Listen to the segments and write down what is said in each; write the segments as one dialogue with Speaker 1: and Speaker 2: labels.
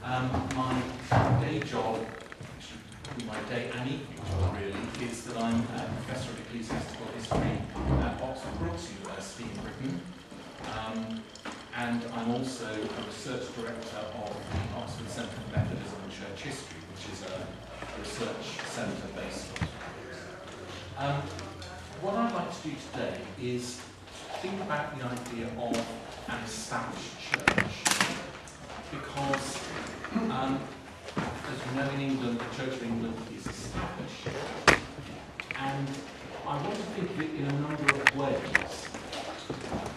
Speaker 1: My day job, actually probably my day and evening job really, is that I'm a Professor of Ecclesiastical History at Oxford Brookes University in Britain. And I'm also a research director of the Oxford Centre for Methodism and Church History, which is a research centre based on what I'd like to do today is think about the idea of an established church. Because, as you know, in England, the Church of England is established. And I want to think of it in a number of ways.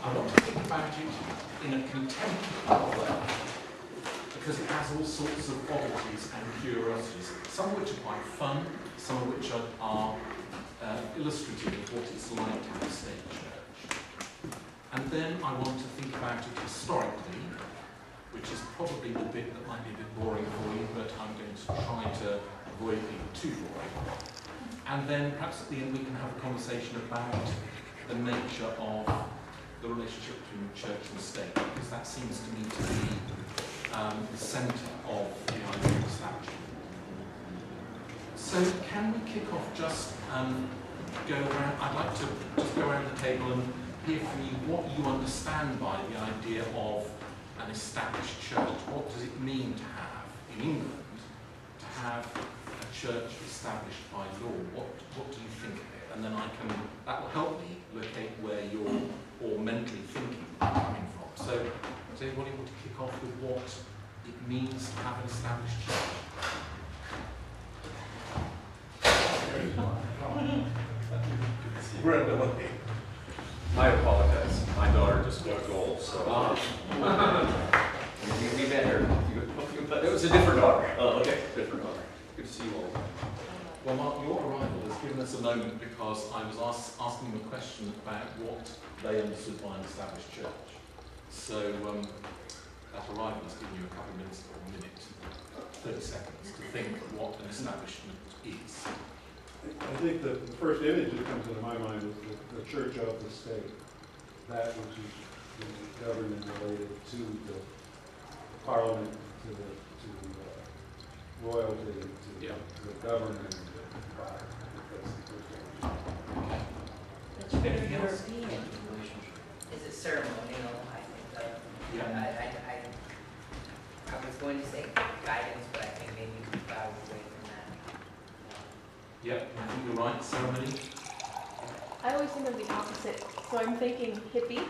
Speaker 1: I want to think about it in a contemplative way, because it has all sorts of oddities and curiosities, some of which are quite fun, some of which are illustrative of what it's like to have a state church. And then I want to think about it historically, which is probably the bit that might be a bit boring for you, but I'm going to try to avoid being too boring. And then perhaps at the end we can have a conversation about the nature of the relationship between church and state, because that seems to me to be the centre of the idea of establishment. So can we kick off just go around? I'd like to just go around the table and hear from you what you understand by the idea of an established church. What does it mean to have, in England, to have a church established by law? What do you think of it? And then that will help me locate where you're all mentally thinking coming from. So, does anybody want to kick off with what it means to have an established church?
Speaker 2: I apologize. My daughter just scored a goal, so. We met her. It was a different daughter. Oh, okay. Different daughter. Good to see you all.
Speaker 1: Well, Mark, your arrival has given us a moment because I was asking them a question about what they understood by an established church. So that arrival has given you a couple of minutes or a minute, 30 seconds to think what an establishment is.
Speaker 3: I think the first image that comes into my mind is the church of the state, that which is governed and related to the parliament, to royalty, to the government.
Speaker 4: It's very European. Is it ceremonial? I think. I was going to say guidance, but I think maybe we could bow away from that.
Speaker 1: Yeah, I think you're right. Ceremony.
Speaker 5: I always think of the opposite. So I'm thinking hippie,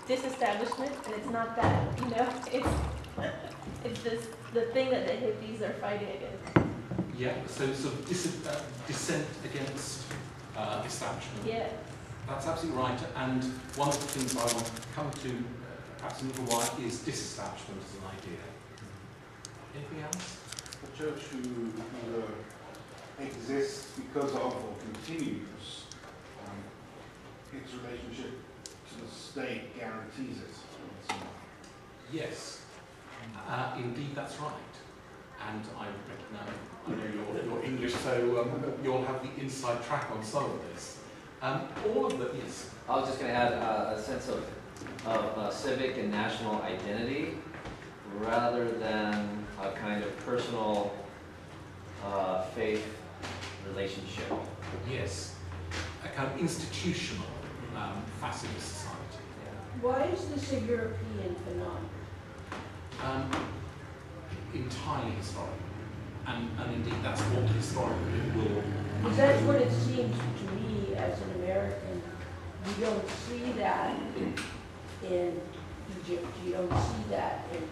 Speaker 5: disestablishment, and it's not that. It's this the thing that the hippies are fighting against.
Speaker 1: Yeah. So dissent against establishment.
Speaker 5: Yeah.
Speaker 1: That's absolutely right. And one of the things I want to come to, perhaps a little while, is disestablishment as an idea. Anything else?
Speaker 6: A church who exists because of or continues its relationship to the state guarantees it.
Speaker 1: Yes, indeed that's right. And I know you're English, so you'll have the inside track on some of this. All of the, yes.
Speaker 2: I was just going to add a sense of civic and national identity rather than a kind of personal faith relationship.
Speaker 1: Yes, a kind of institutional facet of society.
Speaker 7: Why is this a European phenomenon?
Speaker 1: Entirely historical. And indeed that's what historically it will.
Speaker 7: Because that's what it seems to me as an American. You don't see that in Egypt. You don't see that in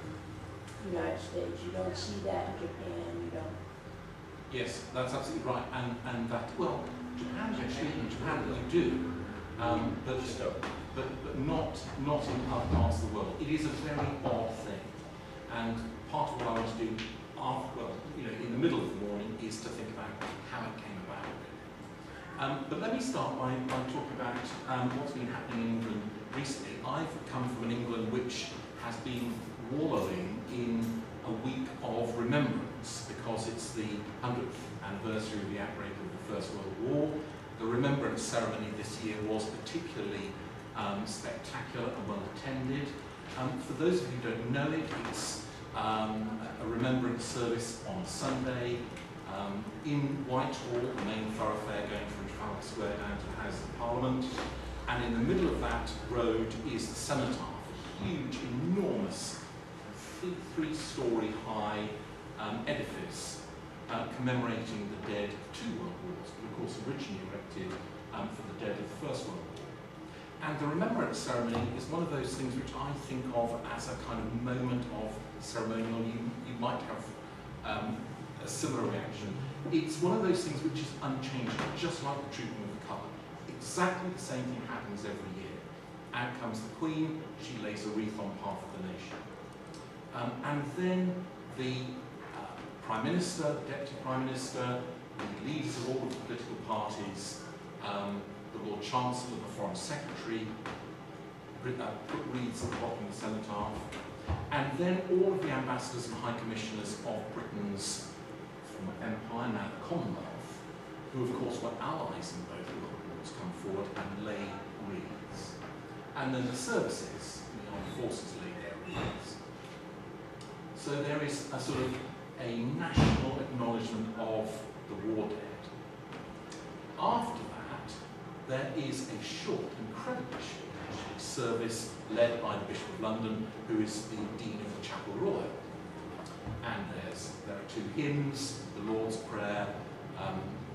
Speaker 7: the United States. You don't see that in Japan. You don't.
Speaker 1: Yes, that's absolutely right. And that, well, Japan actually, in Japan you do, but not in other parts of the world. It is a very odd thing. And part of what I want to do in the middle of the morning is to think about how it came about. But let me start by talking about what's been happening in England recently. I've come from an England which has been wallowing in a week of remembrance because it's the 100th anniversary of the outbreak of the First World War. The remembrance ceremony this year was particularly spectacular and well attended. For those of you who don't know it, it's a remembrance remembrance service on Sunday in Whitehall, the main thoroughfare going from Trafalgar Square down to the House of Parliament. And in the middle of that road is the cenotaph, a huge, enormous, three-story high edifice commemorating the dead of 2 World Wars, but of course originally erected for the dead of the First World War. And the remembrance ceremony is one of those things which I think of as a kind of moment of ceremonial. You might have a similar reaction. It's one of those things which is unchanging, just like the treatment of the colour. Exactly the same thing happens every year. Out comes the Queen, she lays a wreath on behalf of the nation. And then the Prime Minister, the Deputy Prime Minister, the leaders of all of the political parties, the Lord Chancellor, the Foreign Secretary, put wreaths at the bottom of the cenotaph, and then all of the ambassadors and high commissioners of Britain's former empire, now the Commonwealth, who of course were allies in both world wars, come forward and lay wreaths. And then the services, the armed forces, lay their wreaths. So there is a sort of a national acknowledgement of the war dead. After that, there is a short, incredibly short actually, service led by the Bishop of London, who is the Dean of the Chapel Royal. And there are 2 hymns, the Lord's Prayer.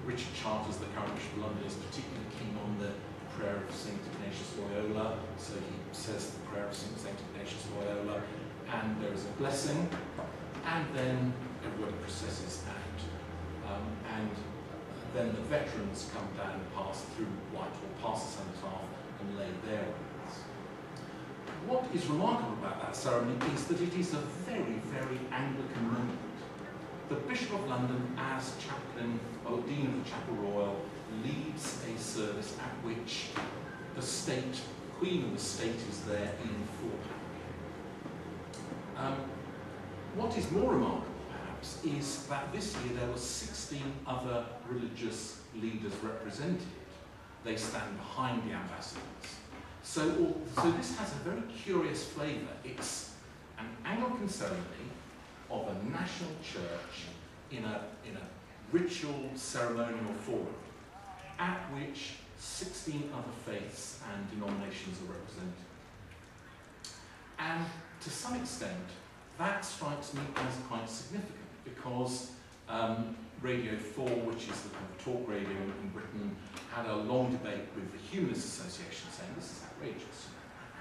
Speaker 1: Richard Charters, the current Bishop of London, is particularly keen on the prayer of St. Ignatius Loyola, so he says the prayer of St. Ignatius Loyola, and there is a blessing, and then everybody processes out. And then the veterans come down and pass through Whitehall, pass the cenotaph, and lay their wreaths. What is remarkable about that ceremony is that it is a very, very Anglican moment. The Bishop of London, as chaplain, or Dean of the Chapel Royal, leads a service at which the state, the Queen of the state, is there in full power. What is more remarkable, perhaps, is that this year there were 16 other religious leaders represented. They stand behind the ambassadors. So this has a very curious flavour. It's an Anglican ceremony of a national church in a ritual ceremonial forum at which 16 other faiths and denominations are represented. And to some extent, that strikes me as quite significant because Radio 4, which is the kind of talk radio in Britain, had a long debate with the Humanist Association saying this is outrageous.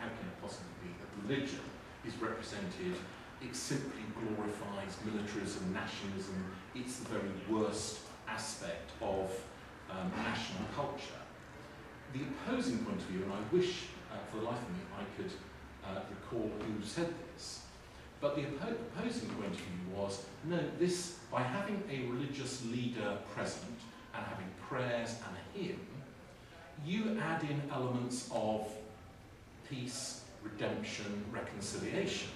Speaker 1: How can it possibly be that religion is represented? It simply glorifies militarism, nationalism. It's the very worst aspect of national culture. The opposing point of view, and I wish for the life of me I could recall who said this, but the opposing point of view was, no, this, by having a religious leader present and having prayers and a hymn, you add in elements of peace, redemption, reconciliation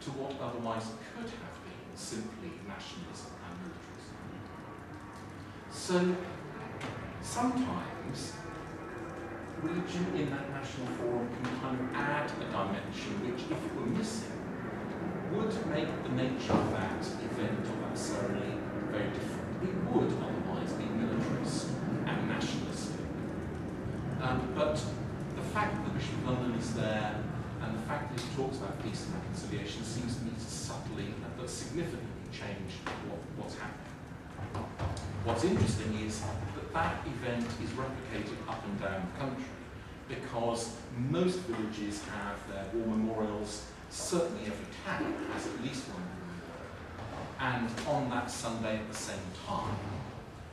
Speaker 1: to what otherwise could have been simply nationalism and militarism. So sometimes religion in that national forum can kind of add a dimension which, if it were missing, would make the nature of that event or that ceremony very different. It would otherwise be militarist and nationalistic. But the fact that the Bishop of London is there and the fact that he talks about peace and reconciliation seems to me to subtly but significantly change what's happening. What's interesting is that event is replicated up and down the country because most villages have their war memorials. Certainly every town has at least one war memorial. And on that Sunday at the same time,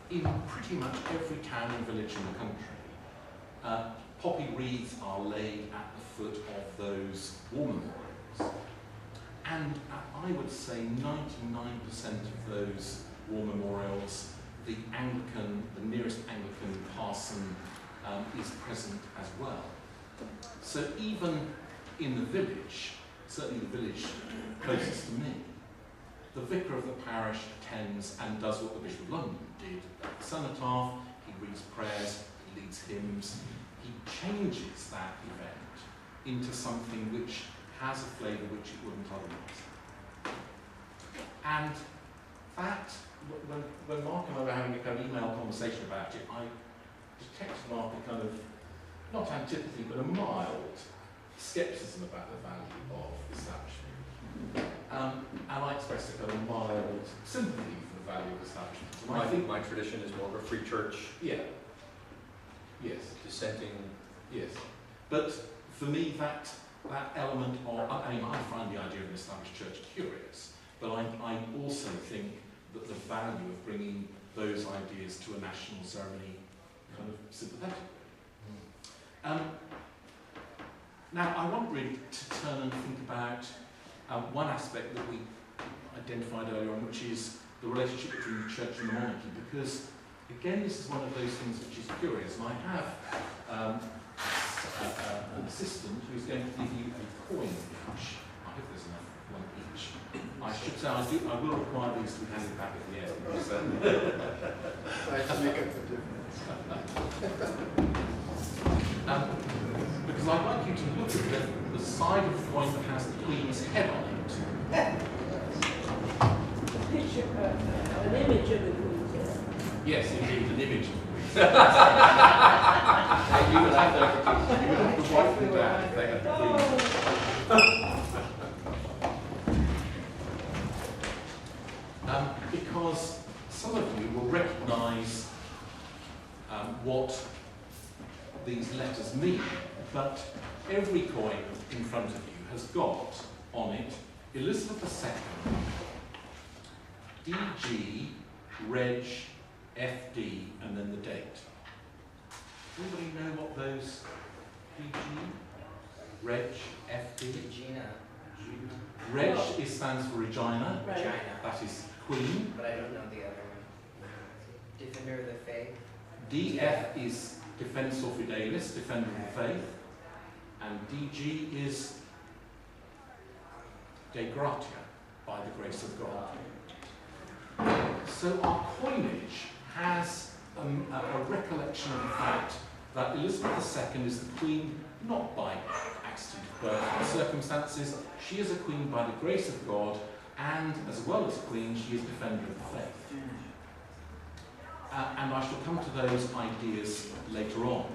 Speaker 1: in pretty much every town and village in the country, poppy wreaths are laid at the foot of those war memorials. And I would say 99% of those war memorials, the nearest Anglican parson is present as well. So even in the village, certainly the village closest to me, the vicar of the parish attends and does what the Bishop of London did at the cenotaph. He reads prayers, he leads hymns, he changes that event into something which has a flavour which it wouldn't otherwise. And that, when Mark and I were having a kind of email conversation about it, I detected Mark a kind of, not antipathy, but a mild scepticism about the value of establishment. And I expressed a kind of mild sympathy for the value of establishment. And
Speaker 8: I think my tradition is more of a free church,
Speaker 1: yeah. Yes.
Speaker 8: dissenting.
Speaker 1: Yes. But for me, that element of, I mean, I find the idea of an established church curious, but I also think that the value of bringing those ideas to a national ceremony kind of sympathetic. Now, I want really to turn and think about one aspect that we identified earlier on, which is the relationship between the church and the monarchy, because, again, this is one of those things which is curious, and I have an assistant who's going to give you a coin each. I hope there's enough, one each. I should say I will require these to be handed back at the end.
Speaker 6: I have to make up the difference.
Speaker 1: Because I'd like you to look at the side of the coin that has the Queen's head on it.
Speaker 7: Picture, an image of the Queen's head.
Speaker 1: Yes, indeed, an image of the Queen's
Speaker 2: You would have to
Speaker 1: You would have to wipe them down if they had the Queen's. Because some of you will recognise what these letters mean, but every coin in front of you has got on it Elizabeth II, DG, Reg, FD, and then the date. Anybody know what those DG, Reg, FD?
Speaker 4: Regina,
Speaker 1: Reg stands for Regina,
Speaker 5: Right.
Speaker 4: Regina,
Speaker 1: that is Queen.
Speaker 4: but I don't know the other one. Defender of the Faith.
Speaker 1: DF is Defensor Fidelis, Defender of the Faith, and DG is De Gratia, by the grace of God. So our coinage has a recollection of the fact that Elizabeth II is the Queen not by accident of birth or circumstances. She is a Queen by the grace of God, and as well as a Queen, she is Defender of the Faith. And I shall come to those ideas later on.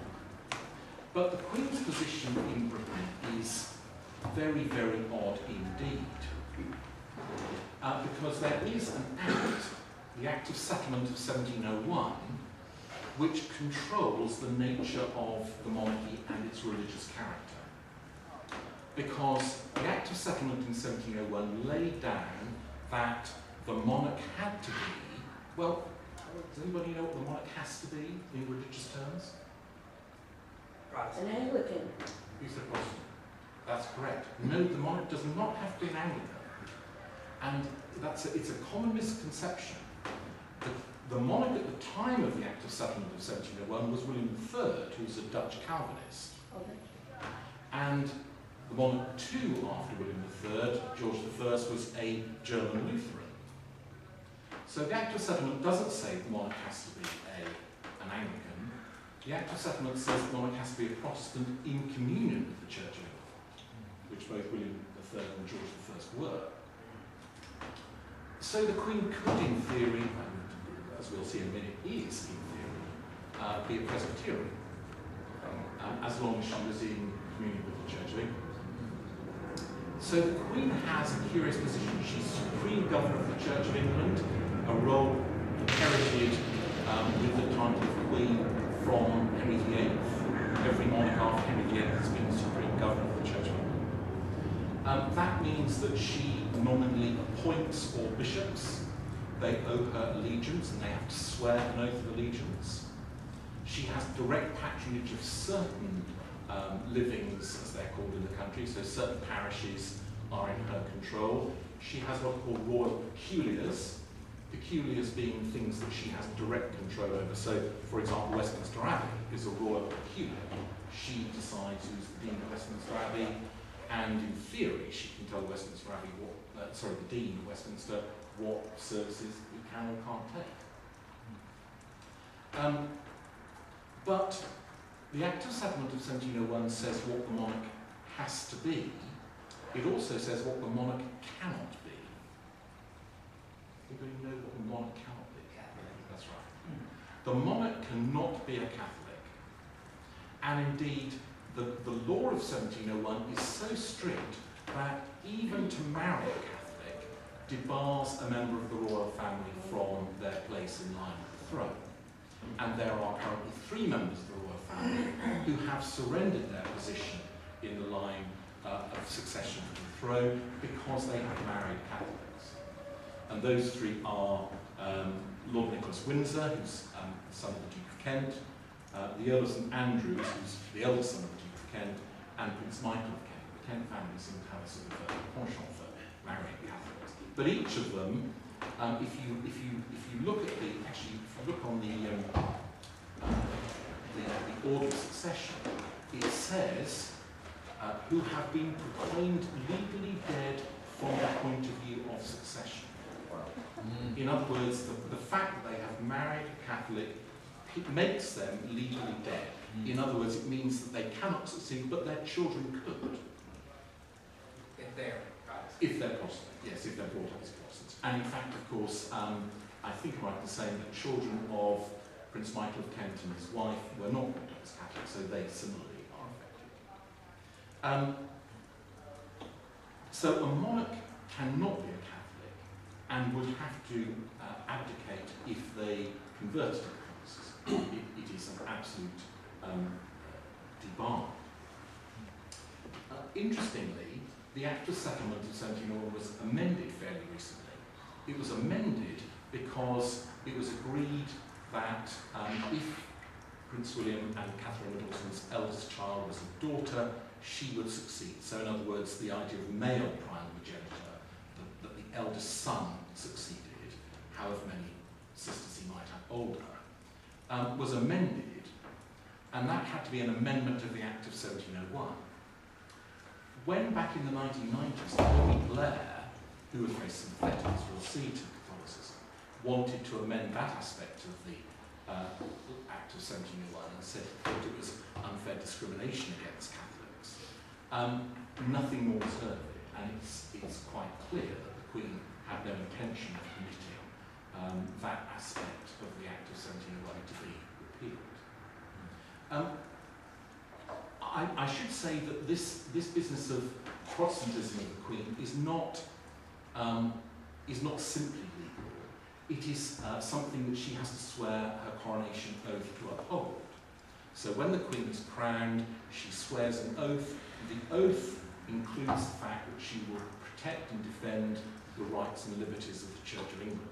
Speaker 1: But the Queen's position in Britain is very, very odd indeed. Because there is an act, the Act of Settlement of 1701, which controls the nature of the monarchy and its religious character. Because the Act of Settlement in 1701 laid down that the monarch had to be, well, does anybody know what the monarch has to be in religious terms?
Speaker 4: Protestant.
Speaker 7: An Anglican.
Speaker 1: Who's the Protestant? That's correct. No, the monarch does not have to be an Anglican. And it's a common misconception. The monarch at the time of the Act of Settlement of 1701 was William III, who was a Dutch Calvinist.
Speaker 7: Okay.
Speaker 1: And the monarch too, after William III, George I, was a German Lutheran. So the Act of Settlement doesn't say the monarch has to be an Anglican. The Act of Settlement says the monarch has to be a Protestant in communion with the Church of England, which both William III and George I were. So the Queen could, in theory, and as we'll see in a minute, is, in theory, be a Presbyterian, as long as she was in communion with the Church of England. So the Queen has a curious position. She's Supreme Governor of the Church of England, a role inherited with the title of Queen from Henry VIII. Every monarch after Henry VIII has been Supreme Governor of the Church of England. That means that she nominally appoints all bishops. They owe her allegiance and they have to swear an oath of allegiance. She has direct patronage of certain livings, as they're called in the country, so certain parishes are in her control. She has what are called royal peculiars, peculiars being things that she has direct control over. So, for example, Westminster Abbey is a royal peculiar. She decides who's the Dean of Westminster Abbey, and in theory, she can tell Westminster Abbey the Dean of Westminster, what services we can or can't take. But the Act of Settlement of 1701 says what the monarch has to be. It also says what the monarch cannot be. Anybody know what a monarch cannot be? That's right. The monarch cannot be a Catholic. And indeed, the law of 1701 is so strict that even to marry a Catholic debars a member of the royal family from their place in line with the throne. And there are currently 3 members of the royal family who have surrendered their position in the line of succession to the throne because they have married Catholics. And those 3 are Lord Nicholas Windsor, who's the son of the Duke of Kent, the Earl of St Andrews, who's the eldest son of the Duke of Kent, and Prince Michael of Kent. The Kent family seem to have a sort of a penchant for marrying Catholics. But each of them, if you look at if you look on the order of succession, it says who have been proclaimed legally dead from the point of view of succession. In other words, the fact that they have married a Catholic makes them legally dead. In other words, it means that they cannot succeed, but their children could.
Speaker 4: If they're Protestant.
Speaker 1: If they're Protestant, yes, if they're brought up as Protestants. And in fact, of course, I think I'm right in saying that children of Prince Michael of Kent and his wife were not brought up as Catholics, so they similarly are affected. So a monarch cannot be a Catholic and would have to abdicate if they convert to Catholicism. It is an absolute debar. Interestingly, the Act of Settlement of 1701 was amended fairly recently. It was amended because it was agreed that if Prince William and Catherine Middleton's eldest child was a daughter, she would succeed. So in other words, the idea of male primogeniture, that the eldest son succeeded, however many sisters he might have older, was amended, and that had to be an amendment of the Act of 1701. When back in the 1990s, Tony Blair, who was very sympathetic, as we'll see, to Catholicism, wanted to amend that aspect of the Act of 1701 and said that it was unfair discrimination against Catholics, nothing more was heard of it, and it's quite clear that the Queen had no intention of permitting that aspect of the Act of 1701 to be repealed. I should say that this business of Protestantism of the Queen is not simply legal. It is something that she has to swear her coronation oath to uphold. So when the Queen is crowned, she swears an oath. The oath includes the fact that she will protect and defend the rights and liberties of the Church of England.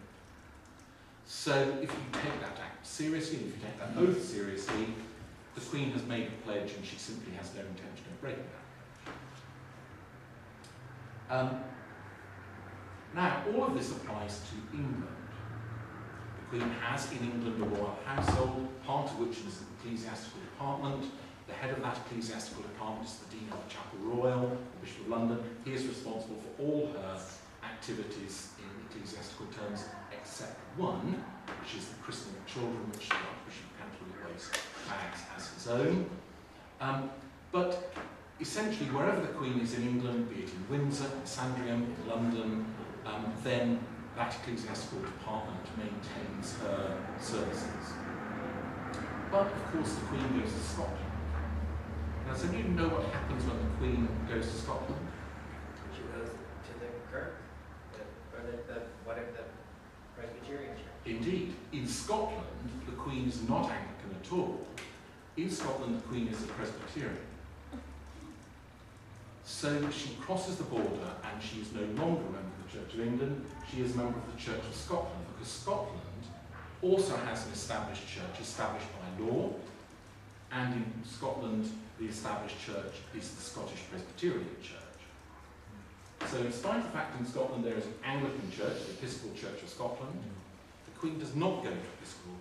Speaker 1: So if you take that act seriously, and if you take that oath seriously, the Queen has made a pledge and she simply has no intention of breaking that. Now, all of this applies to England. The Queen has in England a royal household, part of which is an ecclesiastical department. The head of that ecclesiastical department is the Dean of the Chapel Royal, the Bishop of London. He is responsible for all her activities in ecclesiastical terms, except one, which is the christening of children, which the Archbishop of Canterbury always flags as his own. But essentially, wherever the Queen is in England, be it in Windsor, in Sandringham, in London, then that ecclesiastical department maintains her services. But of course, the Queen goes to Scotland. Now, does anybody know what happens when the Queen goes to Scotland?
Speaker 4: She goes to the Kirk, or the Presbyterian Church.
Speaker 1: Indeed, in Scotland, the Queen is not Anglican at all. In Scotland, the Queen is a Presbyterian. So she crosses the border and she is no longer a member of the Church of England, she is a member of the Church of Scotland, because Scotland also has an established church, established by law, and in Scotland, the established church is the Scottish Presbyterian Church. So in spite of the fact in Scotland there is an Anglican church, the Episcopal Church of Scotland, the Queen does not go to Episcopal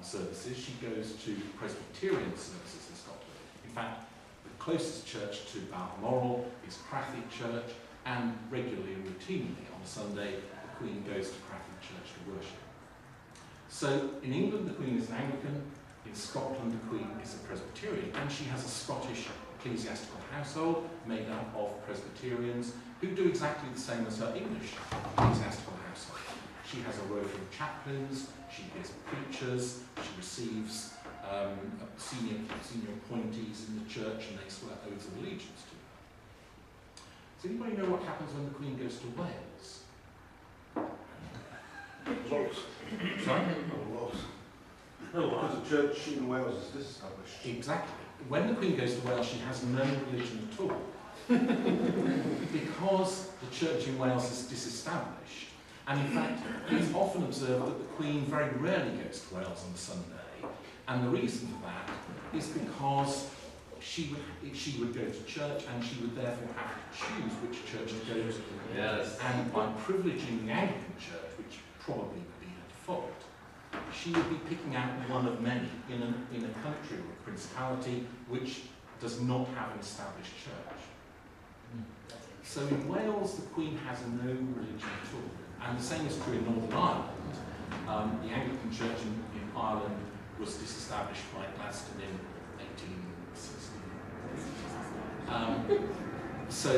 Speaker 1: services, she goes to Presbyterian services in Scotland. In fact, the closest church to Balmoral is Crathy Church, and regularly and routinely on a Sunday, the Queen goes to Crathy Church to worship. So in England, the Queen is an Anglican, in Scotland, the Queen is a Presbyterian, and she has a Scottish ecclesiastical household made up of Presbyterians who do exactly the same as her English ecclesiastical household. She has a rotary of chaplains, she hears preachers, she receives senior appointees in the church, and they swear oaths of allegiance to her. Does anybody know what happens when the Queen goes to Wales?
Speaker 6: Lots.
Speaker 1: Sorry?
Speaker 6: Lots. Because the church in Wales is disestablished.
Speaker 1: Exactly. When the Queen goes to Wales, she has no religion at all. Because the church in Wales is disestablished. And in fact, it's often observed that the Queen very rarely goes to Wales on Sunday. And the reason for that is because she would go to church, and she would therefore have to choose which church to go to.
Speaker 2: Yes.
Speaker 1: And by privileging the Anglican Church, which probably would be her default, she would be picking out one of many in a country or a principality which does not have an established church. So in Wales, the Queen has no religion at all. And the same is true in Northern Ireland. The Anglican Church in Ireland was disestablished by Gladstone in 1860. So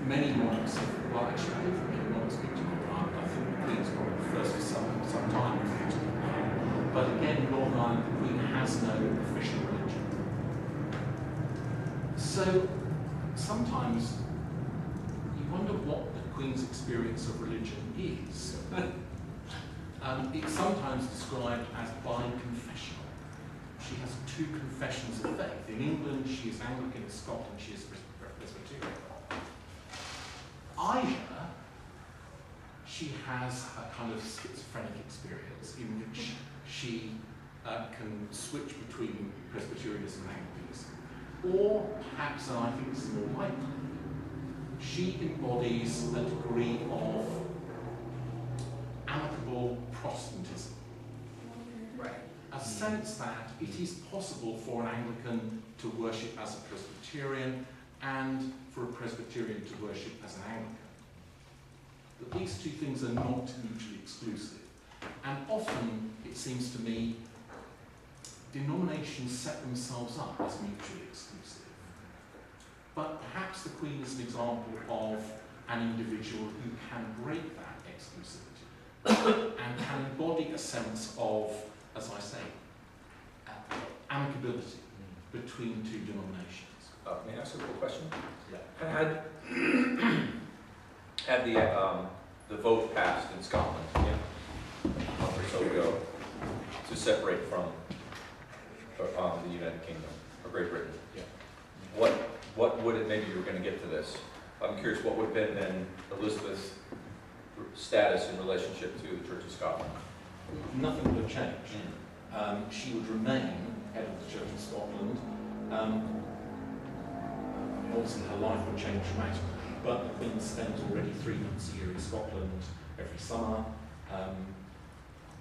Speaker 1: many monarchs, well actually I don't think many monarchs speak to Northern Ireland. I think the Queen's probably the first for some time to speak to Northern Ireland. But again, in Northern Ireland, the Queen has no official religion. So sometimes you wonder what the Queen's experience of religion is. It's sometimes described as bi-confessional. She has two confessions of faith. In England, she is Anglican. In Scotland, she is Presbyterian. Either she has a kind of schizophrenic experience in which she can switch between Presbyterianism and Anglicanism, or perhaps, and I think this is more likely, she embodies a degree of amicable Protestantism.
Speaker 4: Right.
Speaker 1: A sense that it is possible for an Anglican to worship as a Presbyterian and for a Presbyterian to worship as an Anglican. But these two things are not mutually exclusive. And often, it seems to me, denominations set themselves up as mutually exclusive. But perhaps the Queen is an example of an individual who can break that exclusivity and can embody a sense of, as I say, amicability between two denominations.
Speaker 8: May I ask a quick question?
Speaker 1: Yeah.
Speaker 8: Had the vote passed in Scotland a month or so ago to separate from the United Kingdom, or Great Britain.
Speaker 1: Yeah.
Speaker 8: What would it, maybe you were going to get to this, I'm curious, what would have been then Elizabeth's status in relationship to the Church of Scotland?
Speaker 1: Nothing would have changed. She would remain head of the Church of Scotland. Obviously her life would change dramatically, but the Queen spends already 3 months a year in Scotland every summer.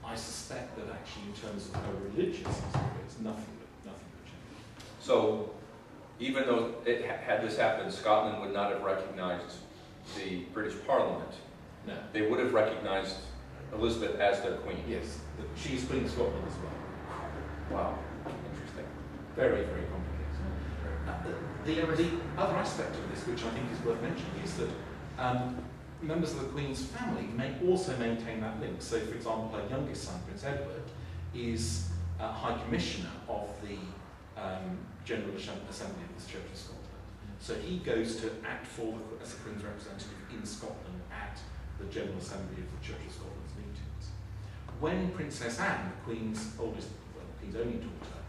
Speaker 1: I suspect that actually in terms of her religious experience, nothing would change.
Speaker 8: So, even though had this happened, Scotland would not have recognized the British Parliament.
Speaker 1: No.
Speaker 8: They would have recognized Elizabeth as their queen.
Speaker 1: Yes, she's Queen of Scotland as well.
Speaker 8: Wow, interesting.
Speaker 1: Very, very complicated. The other aspect of this, which I think is worth mentioning, is that members of the Queen's family may also maintain that link. So, for example, her youngest son, Prince Edward, is High Commissioner of the General Assembly of the Church of Scotland. So he goes to act as the Queen's representative in Scotland at the General Assembly of the Church of Scotland's meetings. When Princess Anne, the Queen's only daughter,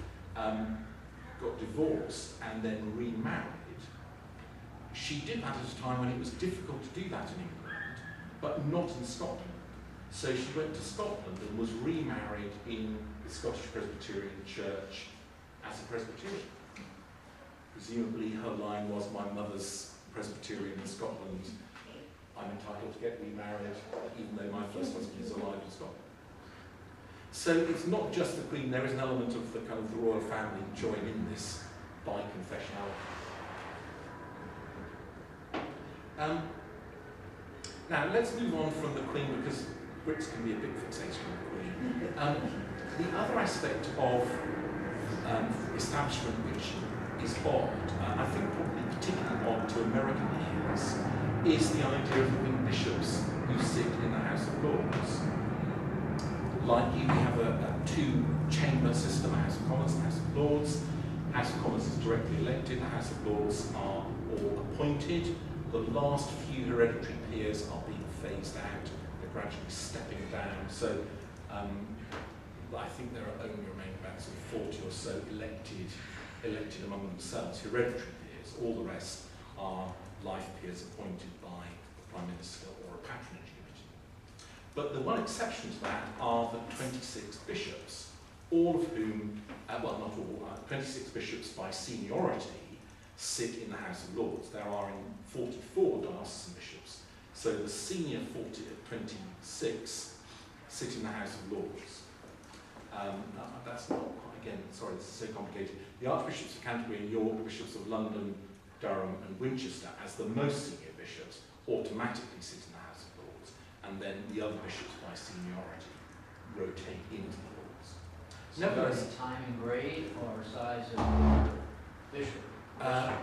Speaker 1: got divorced and then remarried, she did that at a time when it was difficult to do that in England, but not in Scotland. So she went to Scotland and was remarried in the Scottish Presbyterian Church as a Presbyterian. Presumably her line was, my mother's Presbyterian in Scotland, I'm entitled to get remarried, even though my first husband is alive in Scotland. So it's not just the Queen, there is an element of the kind of the royal family joining in this bi-confessionality. Now let's move on from the Queen, because Brits can be a bit fixated on the Queen. The other aspect of establishment which is odd, I think probably particularly odd to American ears, is the idea of having bishops who sit in the House of Lords. like you, we have a two-chamber system, a House of Commons and a House of Lords. House of Commons is directly elected, the House of Lords are all appointed. The last few hereditary peers are being phased out, they're gradually stepping down. So I think there are only remaining about sort of 40 or so elected among themselves, hereditary peers. All the rest are life peers appointed by the Prime Minister or a patronage committee. But the one exception to that are the 26 bishops, all of whom, well, not all, 26 bishops by seniority sit in the House of Lords. There are 44 diocesan bishops, so the senior 26 sit in the House of Lords. That's not quite, again, sorry, this is so complicated. The Archbishops of Canterbury and York, Bishops of London, Durham and Winchester, as the most senior bishops, automatically sit in the House of Lords, and then the other bishops by seniority rotate into the Lords. Nevertheless,
Speaker 9: time and grade or size of bishop?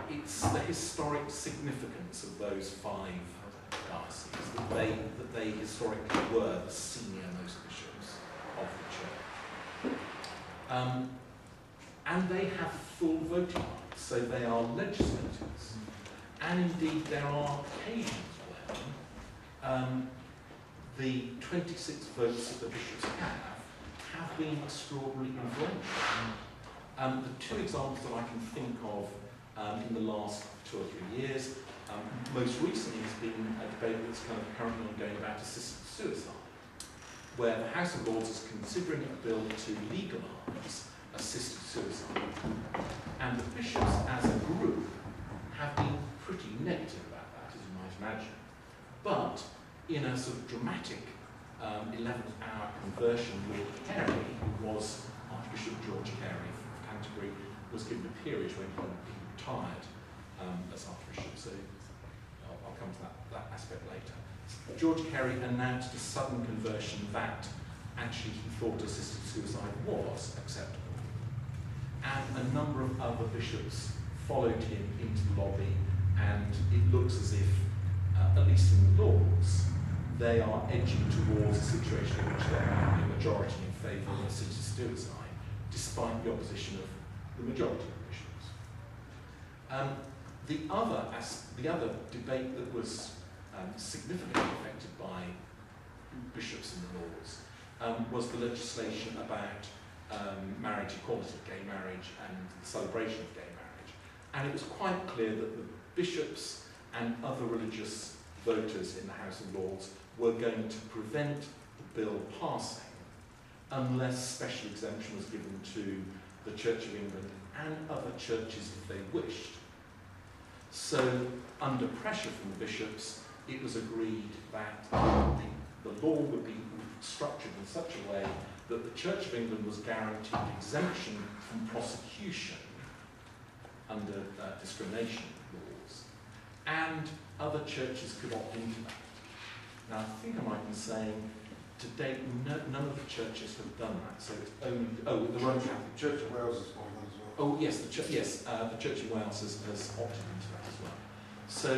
Speaker 1: It's the historic significance of those 5 dioceses, that they historically were the senior-most bishops of the Church. And they have full voting rights, so they are legislators. And indeed, there are occasions when the 26 votes that the bishops have been extraordinarily influential. The 2 examples that I can think of in the last 2 or 3 years, most recently has been a debate that's kind of currently ongoing about assisted suicide, where the House of Lords is considering a bill to legalise assisted suicide. And the bishops as a group have been pretty negative about that, as you might imagine. But in a sort of dramatic 11th hour conversion, Lord Carey, who was Archbishop George Carey of Canterbury, was given a peerage when he retired as Archbishop, so I'll come to that aspect later. George Carey announced a sudden conversion that actually he thought assisted suicide was acceptable. And a number of other bishops followed him into the lobby, and it looks as if, at least in the Lords, they are edging towards a situation in which there might be a majority in favour of assisted suicide, despite the opposition of the majority of bishops. The other debate that was significantly affected by bishops in the Lords was the legislation about marriage equality, gay marriage, and the celebration of gay marriage. And it was quite clear that the bishops and other religious voters in the House of Lords were going to prevent the bill passing unless special exemption was given to the Church of England and other churches if they wished. So, under pressure from the bishops, it was agreed that the law would be structured in such a way that the Church of England was guaranteed exemption from prosecution under discrimination laws, and other churches could opt into that. Now, I think I might be saying, to date, none of the churches have done that, so it's only, the Roman Catholic
Speaker 6: Church of Wales is one of those as well.
Speaker 1: Oh yes, the Church of Wales has opted into that as well. So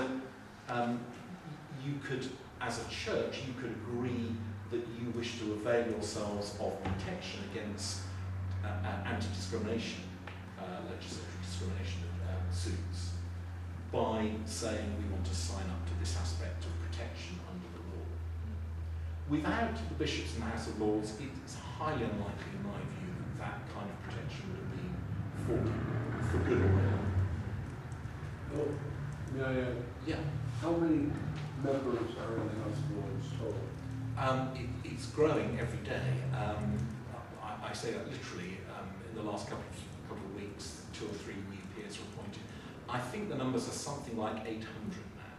Speaker 1: you could, as a church, you could agree that you wish to avail yourselves of protection against anti-discrimination, legislative discrimination suits, by saying we want to sign up to this aspect of protection under the law. Without the bishops in the House of Lords, it is highly unlikely, in my view, that kind of protection would have been afforded, for good or ill.
Speaker 3: Oh, may I add?
Speaker 1: Yeah.
Speaker 3: How many members are in the House of Lords total?
Speaker 1: It's growing every day. I say that literally. In the last couple of weeks, 2 or 3 new peers were appointed. I think the numbers are something like 800 now.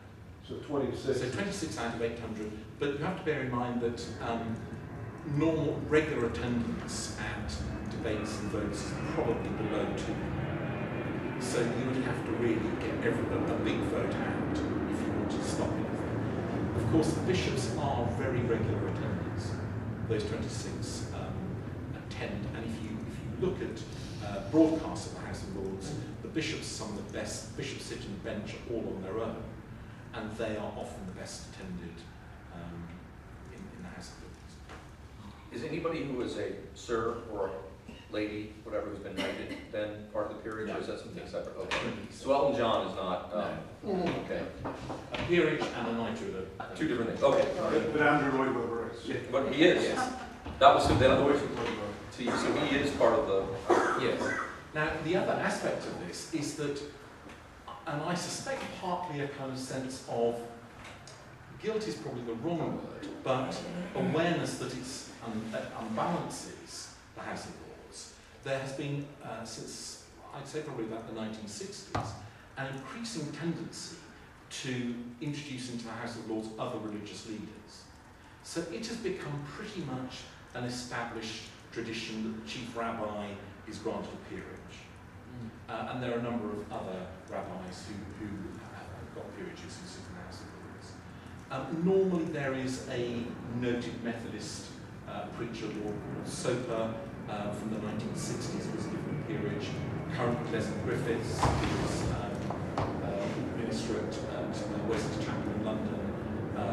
Speaker 3: So 26.
Speaker 1: So 26 out of 800. But you have to bear in mind that normal, regular attendance at debates and votes is probably below 2. So you would have to really get a big vote out if you wanted to stop anything. Of course, the bishops are very regular attendants. Those 26 attend, and if you look at broadcasts of the House of Lords, the bishops are some of the best. Bishops sit on the bench all on their own, and they are often the best attended in the House of Lords.
Speaker 8: Is anybody who is a sir or a lady, whatever, who's been knighted, then part of the peerage, or is that something separate? Okay. So Elton John is not, okay.
Speaker 1: A peerage and a knighthood are
Speaker 8: Two different things, okay.
Speaker 6: But Andrew Lloyd Webber is.
Speaker 8: But he is.
Speaker 1: Yes.
Speaker 8: That was, then,
Speaker 6: Lloyd Webber.
Speaker 8: so he is part of the,
Speaker 1: Yes. Now, the other aspect of this is that, and I suspect partly a kind of sense of, guilt is probably the wrong word, but awareness that that unbalances the House of Lords. There has been, since I'd say probably about the 1960s, an increasing tendency to introduce into the House of Lords other religious leaders. So it has become pretty much an established tradition that the chief rabbi is granted a peerage. And there are a number of other rabbis who have got peerages who sit in the House of Lords. Normally there is a noted Methodist preacher, Lord Soper, from the 1960s, was given a peerage. Current Leslie Griffiths, who is minister at West Chapel in London,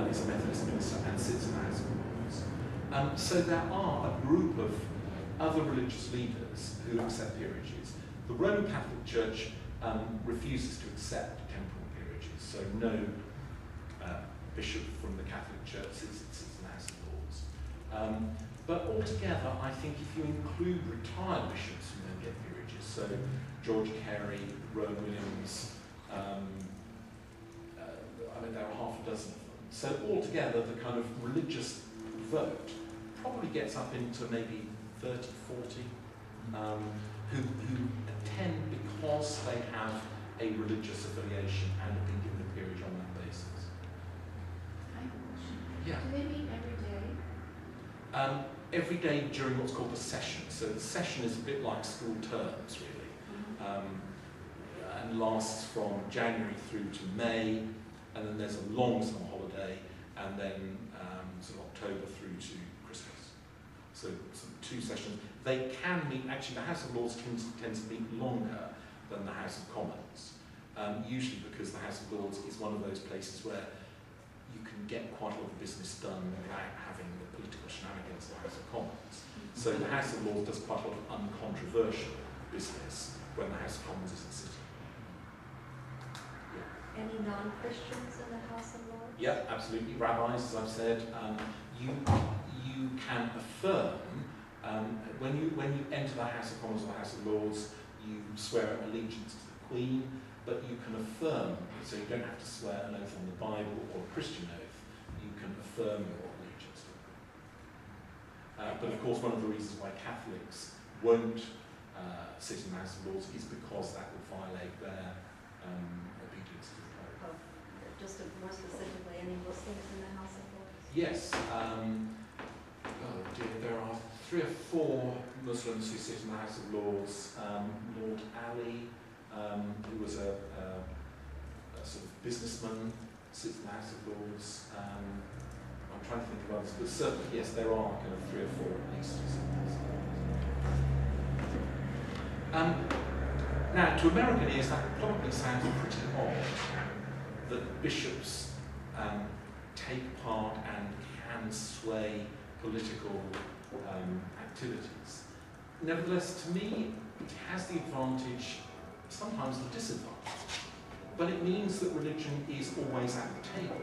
Speaker 1: is a Methodist minister and sits in the House of Lords. So there are a group of other religious leaders who accept peerages. The Roman Catholic Church refuses to accept temporal peerages, so no bishop from the Catholic Church sits in the House of Lords. But altogether, I think if you include retired bishops who then get peerages, so George Carey, Rowan Williams, I mean, there are half a dozen of them. So altogether, the kind of religious vote probably gets up into maybe 30, 40, who attend because they have a religious affiliation and have been given a peerage on that basis.
Speaker 10: I have a question.
Speaker 1: Yeah.
Speaker 10: Do they meet every day?
Speaker 1: Every day during what's called the session. So the session is a bit like school terms, really, and lasts from January through to May, and then there's a long summer holiday, and then sort of October through to Christmas. So 2 sessions. They can meet, actually the House of Lords tends to meet longer than the House of Commons, usually because the House of Lords is one of those places where you can get quite a lot of business done without having the political shenanigans of the House of Commons. So the House of Lords does quite a lot of uncontroversial business when the House of Commons isn't sitting. Yeah.
Speaker 10: Any non-Christians in the House of Lords?
Speaker 1: Yeah, absolutely. Rabbis, as I've said, you can affirm when you enter the House of Commons or the House of Lords, you swear allegiance to the Queen, but you can affirm, so you don't have to swear an oath on the Bible or a Christian oath, you can affirm your allegiance to the Queen. But of course, one of the reasons why Catholics won't sit in the House of Lords is because that would violate their obedience to the Pope.
Speaker 10: Just more specifically, any Muslims in the House of Lords?
Speaker 1: Yes. Oh dear, there are 3 or 4 Muslims who sit in the House of Lords. Lord Ali, who was a sort of businessman, sits in the House of Lords. I'm trying to think of others, but certainly, yes, there are kind of 3 or 4 at least who sit in the House of Lords. Now, to American ears, that probably sounds pretty odd that bishops take part and can sway political activities. Nevertheless, to me, it has the advantage, sometimes the disadvantage, but it means that religion is always at the table.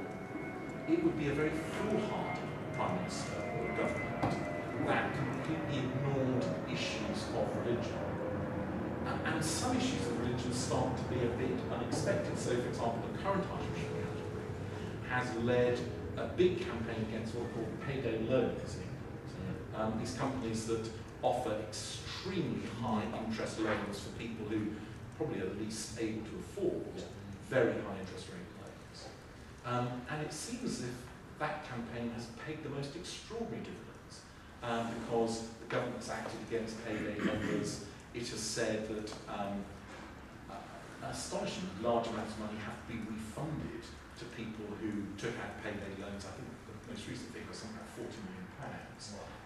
Speaker 1: It would be a very foolhardy Prime Minister or government that completely ignored issues of religion. And some issues of religion start to be a bit unexpected. So, for example, the current Archbishop of Canterbury has led a big campaign against what are called payday loans in England. These companies that offer extremely high interest loans for people who probably are the least able to afford very high interest rate loans. And it seems as if that campaign has paid the most extraordinary dividends because the government's acted against payday lenders. It has said that astonishingly large amounts of money have to be refunded to people who took out payday loans. I think the most recent figure was something like £40 million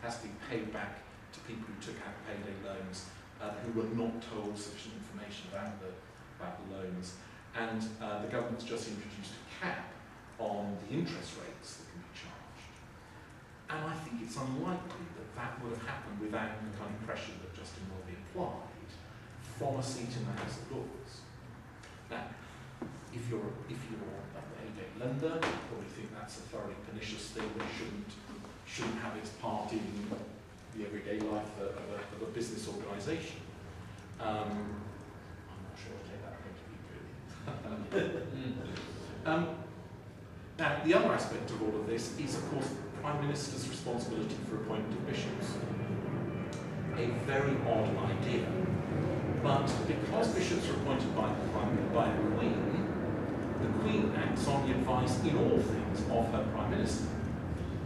Speaker 1: has to be paid back to people who took out payday loans who were not told sufficient information about the loans. And the government's just introduced a cap on the interest rates that can be charged. And I think it's unlikely that that would have happened without the kind of pressure that Justin Welby applied from a seat in the House of Lords. Now, if you're a payday lender, you probably think that's a thoroughly pernicious thing that shouldn't have its part in the everyday life of a business organisation. I'm not sure I take that point of view, really. Now, the other aspect of all of this is, of course, the Prime Minister's responsibility for appointing bishops. A very odd idea, but because bishops are appointed by the Queen acts on the advice in all things of her Prime Minister.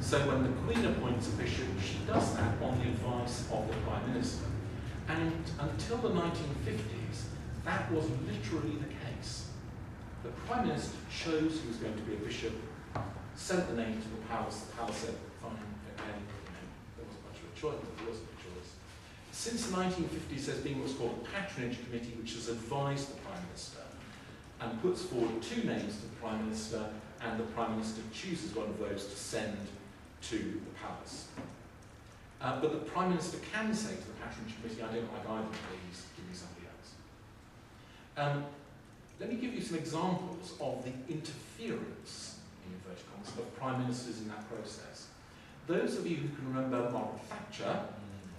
Speaker 1: So when the Queen appoints a bishop, she does that on the advice of the Prime Minister. And until the 1950s, that was literally the case. The Prime Minister chose who was going to be a bishop, sent the name to the palace said, fine, okay, there wasn't much of a choice, but there wasn't a choice. Since the 1950s, there's been what's called a patronage committee, which has advised the Prime Minister and puts forward two names to the Prime Minister, and the Prime Minister chooses one of those to send to the palace. But the Prime Minister can say to the patronage committee, I don't like either, please give me somebody else. Let me give you some examples of the interference, in inverted commas, of Prime Ministers in that process. Those of you who can remember Margaret Thatcher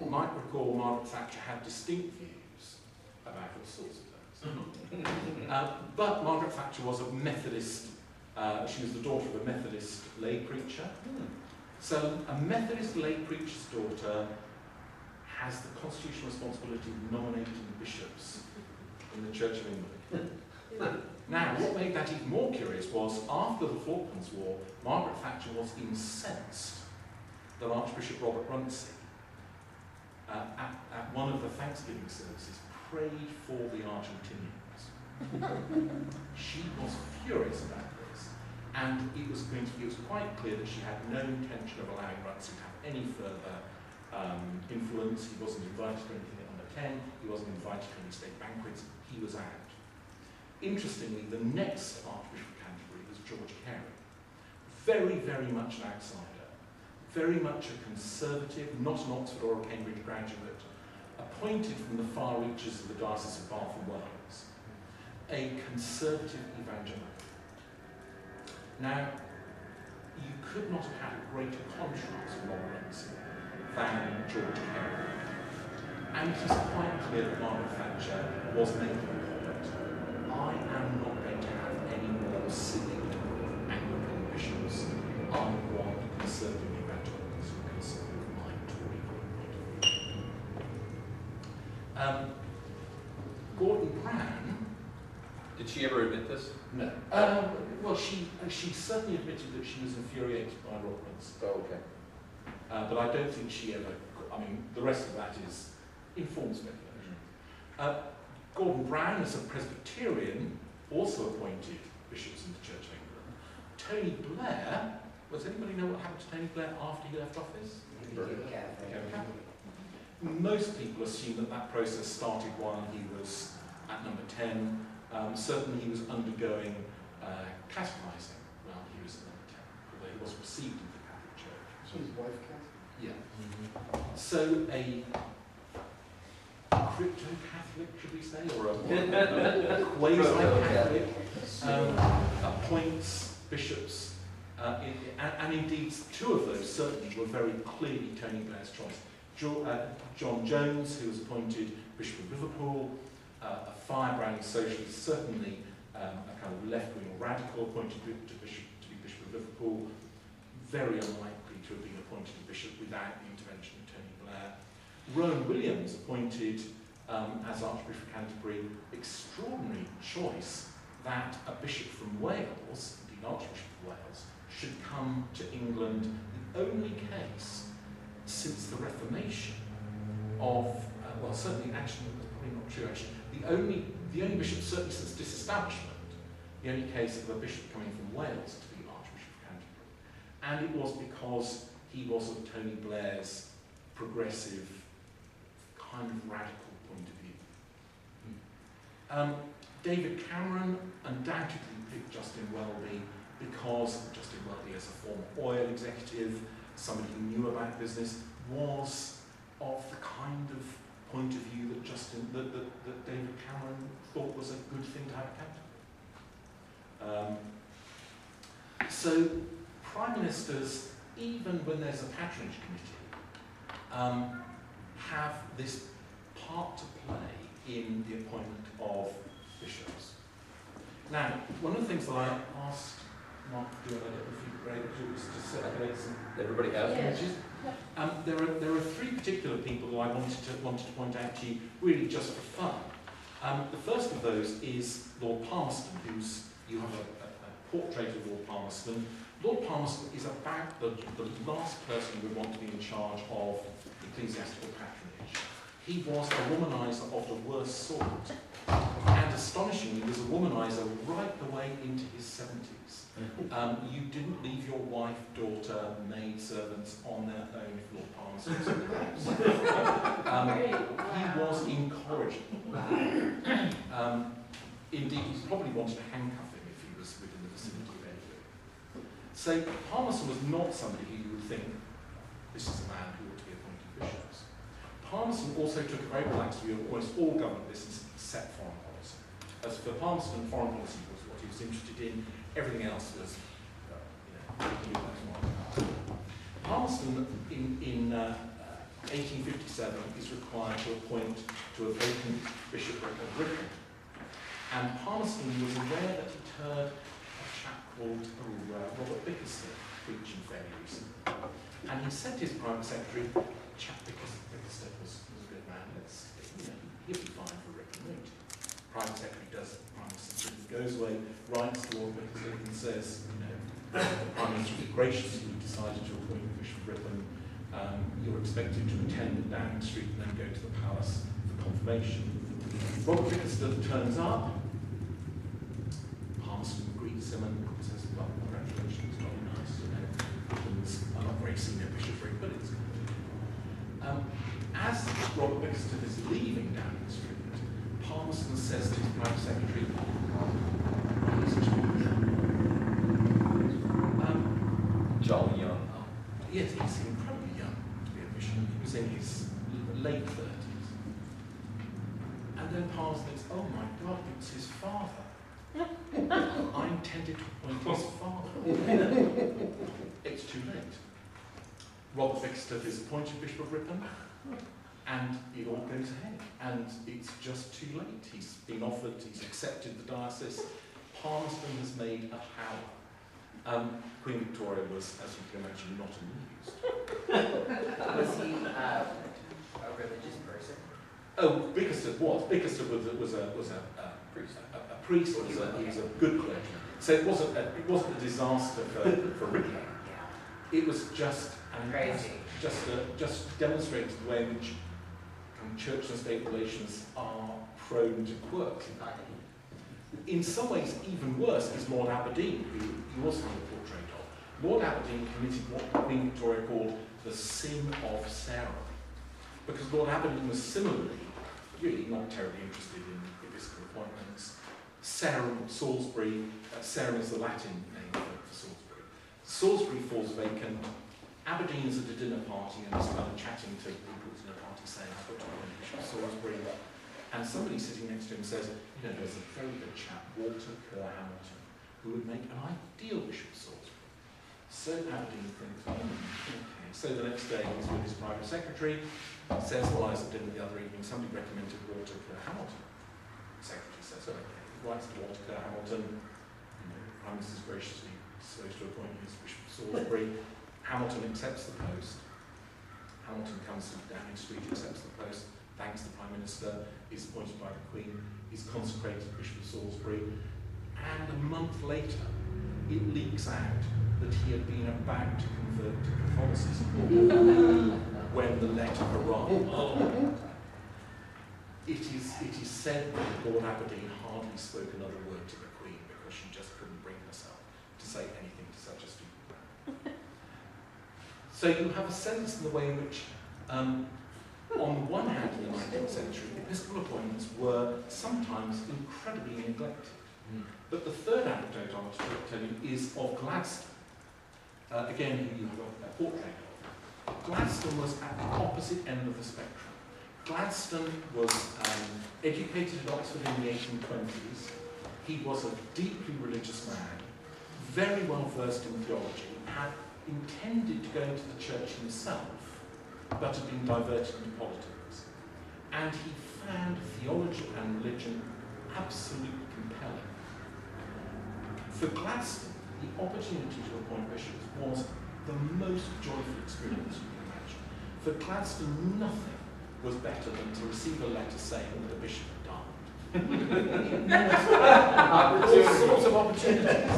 Speaker 1: might recall Margaret Thatcher had distinct views about all sorts of things. But Margaret Thatcher was a Methodist, she was the daughter of a Methodist lay preacher. So a Methodist lay preacher's daughter has the constitutional responsibility of nominating bishops in the Church of England. Now, what made that even more curious was, after the Falklands War, Margaret Thatcher was incensed that Archbishop Robert Runcie, at one of the Thanksgiving services, prayed for the Argentinians. She was furious about this, and it was quite clear that she had no intention of allowing Runcie to have any further influence. He wasn't invited to anything at number 10, he wasn't invited to any state banquets, he was out. Interestingly, the next Archbishop of Canterbury was George Carey. Very, very much an outsider, very much a conservative, not an Oxford or a Cambridge graduate, appointed from the far reaches of the Diocese of Bath and Wells, a conservative evangelical. Now, you could not have had a greater contrast with Robert Runcie than George Carey. And it is quite clear that Margaret Thatcher was making a point. I am not going to have any more silly Anglican bishops. I want conservative evangelicals who can support my Tory point of view. Gordon Brown.
Speaker 8: Did she ever admit this?
Speaker 1: No. Well, she certainly admitted that she was infuriated by Robert Runcie.
Speaker 8: Oh, okay.
Speaker 1: But I don't think she ever. I mean, the rest of that is informed speculation. Gordon Brown, as a Presbyterian, also appointed bishops in the Church of England. Tony Blair, does anybody know what happened to Tony Blair after he left office?
Speaker 2: He became Catholic.
Speaker 1: Most people assume that process started while he was at number 10. Certainly he was undergoing catechizing while he was at number 10, although he was received into the Catholic Church.
Speaker 6: So his wife Catholic?
Speaker 1: Yeah. So a crypto-Catholic, should we say, or a quasi-Catholic appoints bishops, and indeed two of those certainly were very clearly Tony Blair's choice. John Jones, who was appointed Bishop of Liverpool, a firebrand socialist, certainly a kind of left-wing radical, appointed to be Bishop of Liverpool, very unlikely to have been appointed a bishop without the intervention of Tony Blair. Rowan Williams, appointed as Archbishop of Canterbury, extraordinary choice that a bishop from Wales, indeed Archbishop of Wales, should come to England, the only case since the Reformation of, well, certainly, actually, that's probably not true, actually, the only bishop, certainly since disestablishment, the only case of a bishop coming from Wales to be Archbishop of Canterbury. And it was because he was of Tony Blair's progressive, kind of radical point of view. David Cameron undoubtedly picked Justin Welby because Justin Welby, as a former oil executive, somebody who knew about business, was of the kind of point of view that that David Cameron thought was a good thing to have a capital. So Prime Ministers, even when there's a patronage committee, have this part to play in the appointment of bishops. Now, one of the things that I asked Mark to do, and I don't know if you'd be able to do, is to circulate some
Speaker 8: Everybody has
Speaker 1: images. There are three particular people who I wanted to point out to you, really just for fun. The first of those is Lord Palmerston, you have a portrait of Lord Palmerston. Lord Palmerston is about the last person who would want to be in charge of ecclesiastical patronage. He was a womaniser of the worst sort, and astonishingly, he was a womaniser right the way into his 70s. You didn't leave your wife, daughter, maid servants on their own if Lord Palmerston was in the house. He was incorrigible. Indeed, he probably wanted to handcuff him if he was within the vicinity of anybody. So Palmerston was not somebody who you would think, this is a man who ought to be appointed bishops. Palmerston also took a very relaxed view of almost all government business except foreign policy. As for Palmerston, foreign policy was what he was interested in. Everything else was, Palmerston in 1857 is required to appoint to a vacant bishopric of Ripon. And Palmerston was aware that he'd heard a chap called Robert Bickersteth preaching fairly recently. And he said to his private secretary, chap Bickersteth was a good man, he'll be fine for Ripon, won't he? Private secretary does, prime minister goes away, writes to Lord Bickersteth and says, the prime minister graciously decided to appoint Bishop Ripon. You're expected to attend at Downing Street and then go to the palace for confirmation. Robert Bickersteth turns up. Palmerston greets him and says, well, congratulations, very nice, I'm not very senior bishopric, but it's good. As Robert Bickersteth is leaving Downing Street, Palmerston says to his private secretary, he's too young.
Speaker 8: Jolly young.
Speaker 1: Yes, he's incredibly young to be a bishop. He was in his late 30s. And then Palmerston thinks, oh my God, it's his father. I intended to appoint his father. It's too late. Robert Bickersteth is appointed Bishop of Ripon, and it all goes ahead. And it's just too late. He's been offered, he's accepted the diocese. Palmerston has made a power. Queen Victoria was, as you can imagine, not amused.
Speaker 4: Was he a religious person?
Speaker 1: Oh, Bickersteth was. Bickersteth was a priest. He was a good clergyman. So it wasn't a disaster for Ripon.
Speaker 4: Yeah.
Speaker 1: It was just
Speaker 4: Crazy.
Speaker 1: Just demonstrates the way in which church and state relations are prone to quirks. In some ways, even worse is Lord Aberdeen, who you also have a portrait of. Lord Aberdeen committed what Queen Victoria called the sin of Sarah, because Lord Aberdeen was similarly really not terribly interested in episcopal appointments. Sarum Salisbury, Sarum is the Latin name for Salisbury. Salisbury falls vacant. Aberdeen is at a dinner party and is kind of chatting to people at the dinner party saying, I've got to appoint Bishop Salisbury. And somebody sitting next to him says, there's a very good chap, Walter Kerr Hamilton, who would make an ideal Bishop of Salisbury. So Aberdeen thinks, okay. So the next day he's with his private secretary, says, well, I was at dinner the other evening, somebody recommended Walter Kerr Hamilton. The secretary says, okay. He writes to Walter Kerr Hamilton, Prime Minister's graciously supposed to appoint him as Bishop of Salisbury. Hamilton accepts the post. Hamilton comes to Downing Street, accepts the post, thanks the Prime Minister, is appointed by the Queen, is consecrated Bishop of Salisbury, and a month later it leaks out that he had been about to convert to Catholicism when the letter arrived. It is said that Lord Aberdeen hardly spoke another word to the Queen because she just couldn't bring herself to say anything to such a stupid man. So you have a sense in the way in which, on the one hand, in the 19th century, episcopal appointments were sometimes incredibly neglected. But the third anecdote I want to tell you is of Gladstone. Again, who you have a portrait of. Gladstone was at the opposite end of the spectrum. Gladstone was educated at Oxford in the 1820s. He was a deeply religious man, very well versed in theology, had intended to go into the church himself, but had been diverted into politics. And he found theology and religion absolutely compelling. For Gladstone, the opportunity to appoint bishops was the most joyful experience you can imagine. For Gladstone, nothing was better than to receive a letter saying that a bishop had died. All sorts of opportunities.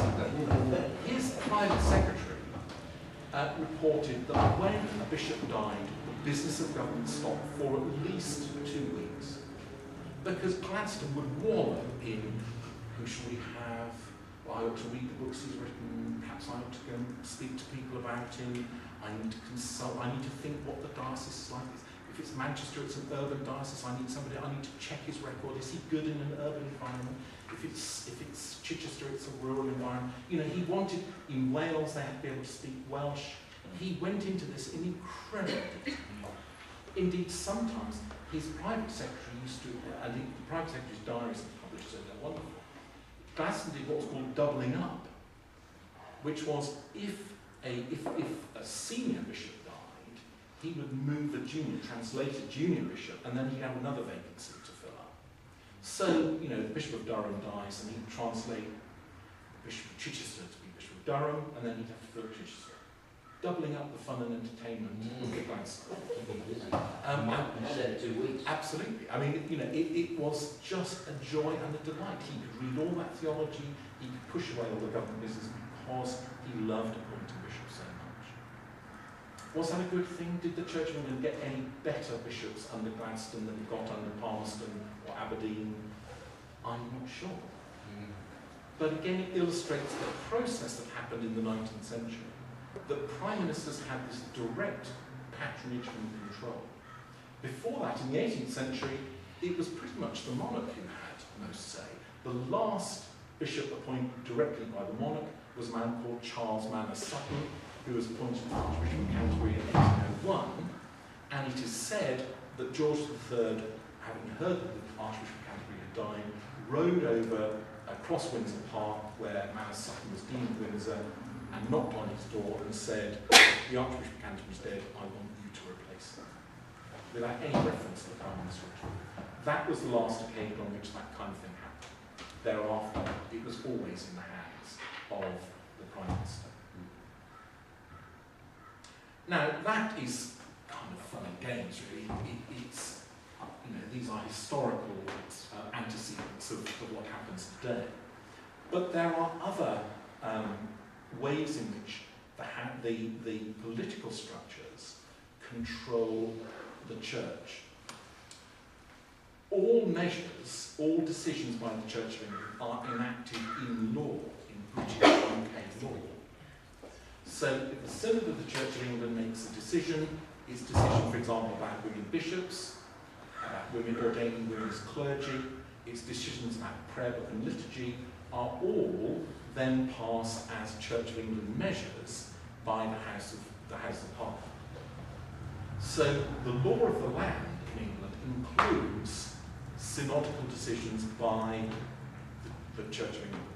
Speaker 1: His private secretary reported that when a bishop died, the business of government stopped for at least 2 weeks. Because Gladstone would wallow in, who shall we have? Well, I ought to read the books he's written, perhaps I ought to go and speak to people about him, I need to consult, I need to think what the diocese is like. If it's Manchester, it's an urban diocese, I need to check his record, is he good in an urban environment? If it's Chichester, it's a rural environment. You know, he wanted, in Wales, they had to be able to speak Welsh. He went into this in incredible detail. Indeed, sometimes his private secretary used to, and the private secretary's diaries are published, so they're wonderful. Gladstone did what was called doubling up, which was if a senior bishop died, he would move translate a junior bishop, and then he'd have another vacancy to fill up. So, you know, the Bishop of Durham dies, and he'd translate Bishop of Chichester to be Bishop of Durham, and then he'd have to fill Chichester. Doubling up the fun and entertainment of the Gladstone.
Speaker 9: Instead of 2 weeks.
Speaker 1: Absolutely. I mean, you know, it was just a joy and a delight. He could read all that theology, he could push away all the government business because he loved appointing bishops so much. Was that a good thing? Did the Church of England get any better bishops under Gladstone than it got under Palmerston or Aberdeen? I'm not sure. But again, it illustrates the process that happened in the 19th century. That prime ministers had this direct patronage and control. Before that, in the 18th century, it was pretty much the monarch who had most say. The last bishop appointed directly by the monarch was a man called Charles Manners Sutton, who was appointed Archbishop of Canterbury in 1801, and it is said that George III, having heard that the Archbishop of Canterbury had died, rode over across Windsor Park, where Manners Sutton was Dean of Windsor, and knocked on his door and said, the Archbishop of Canterbury is dead, I want you to replace him. Without any reference to the Prime Minister. That was the last occasion on which that kind of thing happened. Thereafter, it was always in the hands of the Prime Minister. Now, that is kind of fun and games, really. It's, you know, these are historical antecedents of what happens today. But there are other ways in which the political structures control the church. All measures, all decisions by the Church of England are enacted in law, in British UK law. So if the Synod of the Church of England makes a decision, its decision, for example, about women bishops, about women ordaining women as clergy, its decisions about prayer book and liturgy are all then passed as Church of England measures by the House of Parliament. So the law of the land in England includes synodical decisions by the Church of England.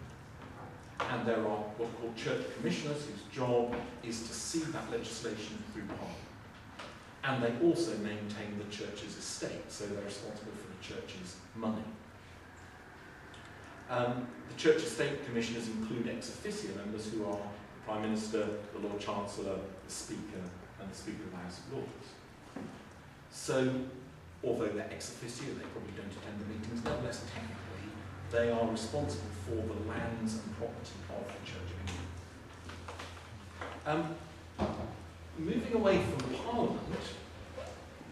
Speaker 1: And there are what are called church commissioners whose job is to see that legislation through Parliament. And they also maintain the church's estate, so they're responsible for the church's money. The Church Estate Commissioners include ex officio members who are the Prime Minister, the Lord Chancellor, the Speaker, and the Speaker of the House of Lords. So, although they're ex officio, they probably don't attend the meetings, nevertheless, technically, they are responsible for the lands and property of the Church of England. Moving away from Parliament,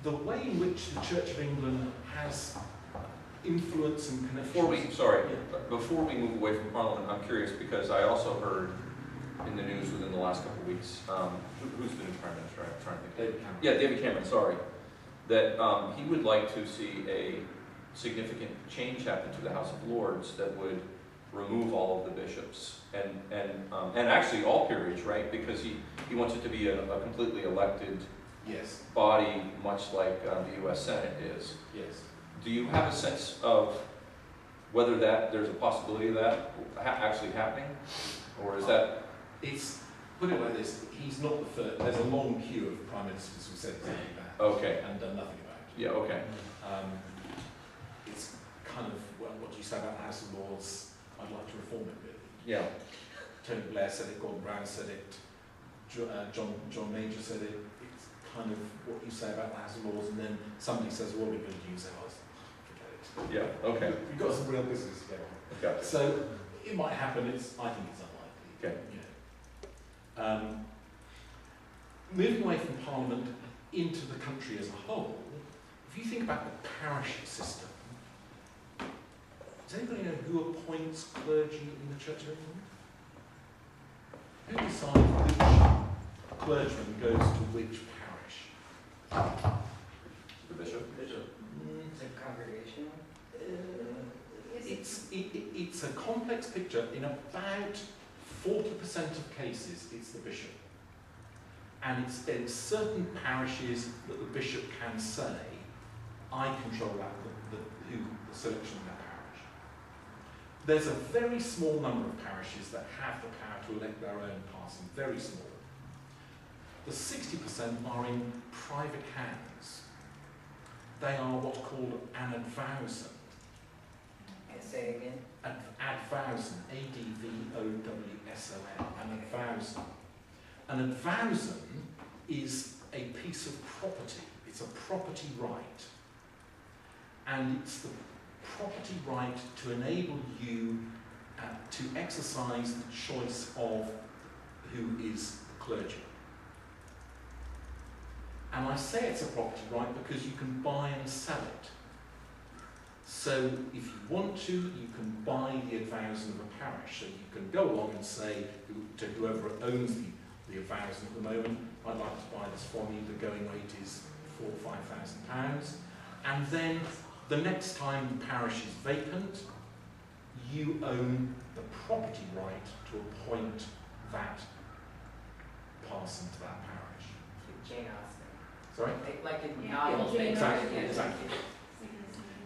Speaker 1: the way in which the Church of England has influence and connections.
Speaker 8: Before we move away from Parliament, I'm curious because I also heard in the news within the last couple of weeks, who's the new Prime Minister? I'm trying to think.
Speaker 1: David Cameron.
Speaker 8: Yeah, David Cameron, sorry. That he would like to see a significant change happen to the House of Lords that would remove all of the bishops and actually all peerage, right? Because he wants it to be a completely elected
Speaker 1: Yes,
Speaker 8: body, much like the US Senate is.
Speaker 1: yes.
Speaker 8: Do you have a sense of whether there's a possibility of that actually happening? Or is that,
Speaker 1: It's, put it like this, he's not the first, there's a long queue of prime ministers who said exactly that
Speaker 8: okay,
Speaker 1: and done nothing about it.
Speaker 8: yeah, okay.
Speaker 1: It's kind of, well, what do you say about the House of Lords? I'd like to reform it, really.
Speaker 8: Yeah,
Speaker 1: Tony Blair said it, Gordon Brown said it, John Major said it. It's kind of what you say about the House of Lords, and then somebody says, well, we're going to use ours. Forget it.
Speaker 8: yeah, okay.
Speaker 1: You've got some real business to get on.
Speaker 8: Gotcha.
Speaker 1: So it might happen. I think it's unlikely.
Speaker 8: Okay.
Speaker 1: You know. Moving away from Parliament into the country as a whole, if you think about the parish system, does anybody know who appoints clergy in the Church of England? Who decides which clergyman goes to which parish?
Speaker 8: The bishop?
Speaker 4: Bishop. Is it congregational?
Speaker 1: It's a complex picture. In about 40% of cases, it's the bishop. And it's in certain parishes that the bishop can say, I control that, the selection of that parish. There's a very small number of parishes that have the power to elect their own parson, very small. The 60% are in private hands. They are what's called an advowson.
Speaker 4: Say it again.
Speaker 1: Advowson, A-D-V-O-W-S-O-N, an advowson. An advowson is a piece of property. It's a property right. And it's the property right to enable you to exercise the choice of who is the clergy. And I say it's a property right because you can buy and sell it. So if you want to, you can buy the advowson of a parish. So you can go along and say to whoever owns the advowson at the moment, I'd like to buy this from you. The going rate is £4,000 or £5,000. And then the next time the parish is vacant, you own the property right to appoint that parson to that parish.
Speaker 4: Jane Austen.
Speaker 1: Sorry?
Speaker 4: Like in
Speaker 10: Yeah.
Speaker 4: novels.
Speaker 10: Yeah,
Speaker 1: exactly,
Speaker 4: Yeah.
Speaker 1: exactly.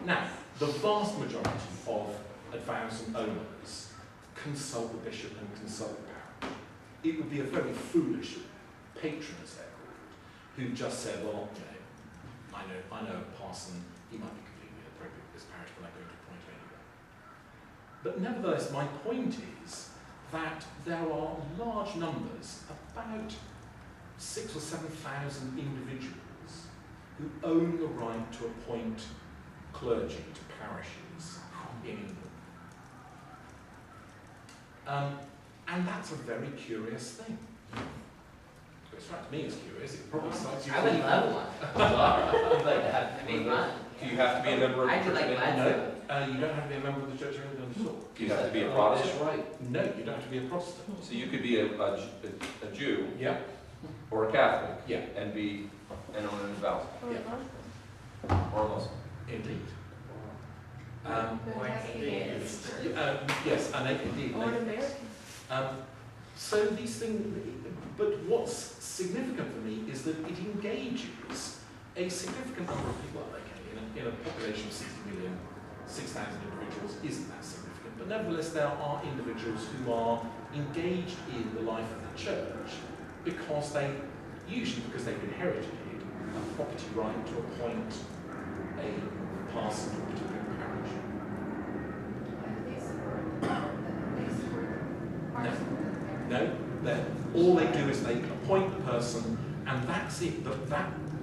Speaker 1: Now, the vast majority of advowson owners consult the bishop and consult the parish. It would be a very foolish patron, as they're called, who just said, well, you know, I know a parson, he might be completely inappropriate for this parish, but I'm going to appoint him anyway. But nevertheless, my point is that there are large numbers, about 6,000 or 7,000 individuals who own the right to appoint clergy to parishes in England. And that's a very curious thing. It strikes me as curious. It probably strikes you.
Speaker 4: I would love one. I'd like to have to make one.
Speaker 8: Do you have to be a member of the
Speaker 4: I do
Speaker 8: Church
Speaker 4: like
Speaker 8: of England?
Speaker 4: that.
Speaker 1: You don't have to be a member of the Church of England at all.
Speaker 8: Do you have to be a Protestant?
Speaker 1: Right. No, you don't have to be a Protestant.
Speaker 8: So you could be a Jew
Speaker 1: Yeah.
Speaker 8: or a Catholic
Speaker 1: Yeah.
Speaker 8: and own an advowson,
Speaker 5: Or
Speaker 1: Yeah.
Speaker 5: a Muslim.
Speaker 8: or a Muslim.
Speaker 1: Indeed.
Speaker 4: Or an atheist.
Speaker 1: Yes, and indeed.
Speaker 5: Or an American.
Speaker 1: So these things, but what's significant for me is that it engages a significant number of people. Okay, in a population of 60 million, 6,000 individuals isn't that significant, but nevertheless there are individuals who are engaged in the life of the church because they've inherited a property right to appoint a parson to a particular parish. No, all they do is they appoint the person, and that's it.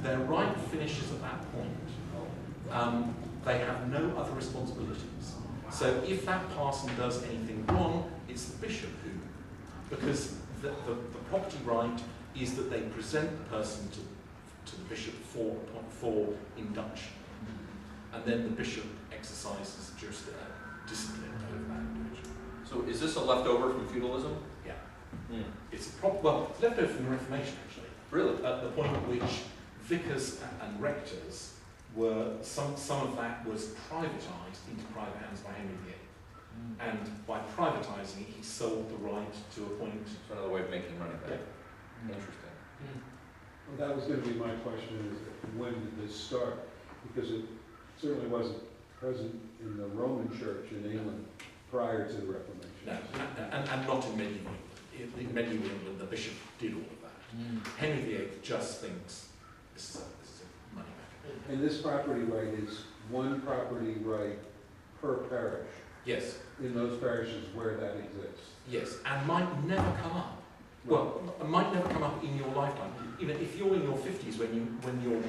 Speaker 1: Their right finishes at that point. They have no other responsibilities. So if that parson does anything wrong, it's the bishop who, because the property right is that they present the person to the bishop for induction, and then the bishop exercises discipline over that individual.
Speaker 8: So is this a leftover from feudalism?
Speaker 1: Yeah.
Speaker 8: Mm.
Speaker 1: It's left over from the Reformation, actually.
Speaker 8: Really?
Speaker 1: At the point at which vicars and rectors were, some of that was privatised into private hands by Henry VIII. And by privatising it, he sold the right to appoint.
Speaker 8: It's another way of making money back.
Speaker 1: Yeah.
Speaker 8: Interesting.
Speaker 3: Well, that was going to be my question, is when did this start? Because it certainly wasn't present in the Roman Church in England prior to the Reformation.
Speaker 1: No, and not in medieval England. In medieval England, the bishop did all of that. Henry VIII just thinks this is a money matter.
Speaker 3: And this property right is one property right per parish
Speaker 1: Yes,
Speaker 3: in those parishes where that exists.
Speaker 1: yes, and might never come up. Well, might never come up in your lifetime. You know, if you're in your 50s when your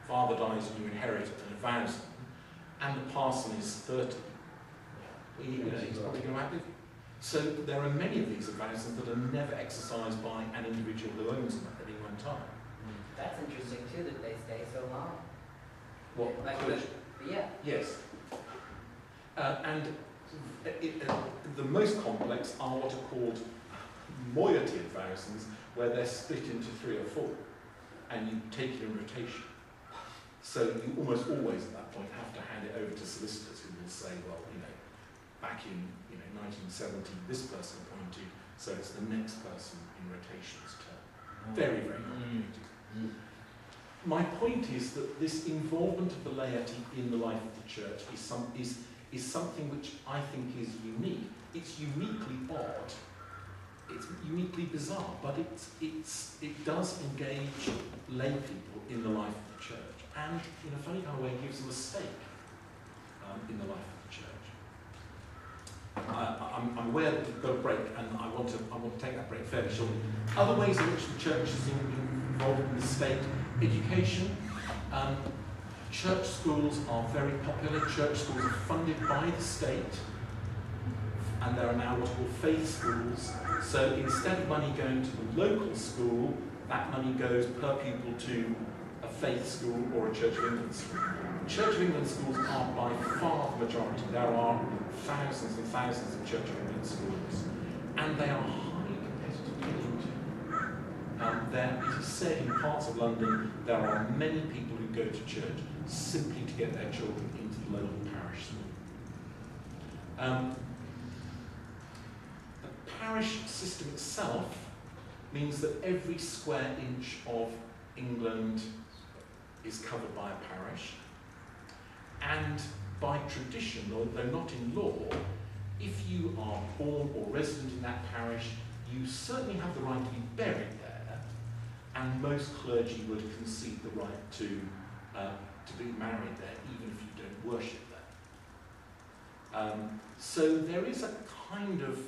Speaker 1: father dies and you inherit an advancement, and the parson is 30, he's probably going to outlive you. So there are many of these advances that are never exercised by an individual who owns them at any one time.
Speaker 4: That's interesting too, that they stay so long.
Speaker 1: What?
Speaker 4: Like
Speaker 1: Clergy?
Speaker 4: Yeah.
Speaker 1: Yes. And the most complex are what are called moiety advances, where they're split into 3 or 4, and you take it in rotation. So you almost always at that point have to hand it over to solicitors who will say, well, you know, back in 1970, this person appointed, so it's the next person in rotation's turn. Very, very complicated. My point is that this involvement of the laity in the life of the church is something which I think is unique. It's uniquely odd. It's uniquely bizarre, but it does engage lay people in the life of the church, and in a funny kind of way gives them a stake in the life of the church. I'm aware that we've got a break, and I want to take that break fairly shortly. Other ways in which the church is involved in the state: education. Church schools are very popular. Church schools are funded by the state, and there are now what are called faith schools. So instead of money going to the local school, that money goes per pupil to a faith school or a Church of England school. Church of England schools are by far the majority. There are thousands and thousands of Church of England schools, and they are highly competitive to get into. It is said in parts of London there are many people who go to church simply to get their children into the local parish school. The parish system itself means that every square inch of England is covered by a parish, and by tradition, though not in law, if you are born or resident in that parish, you certainly have the right to be buried there, and most clergy would concede the right to be married there, even if you don't worship there. So there is a kind of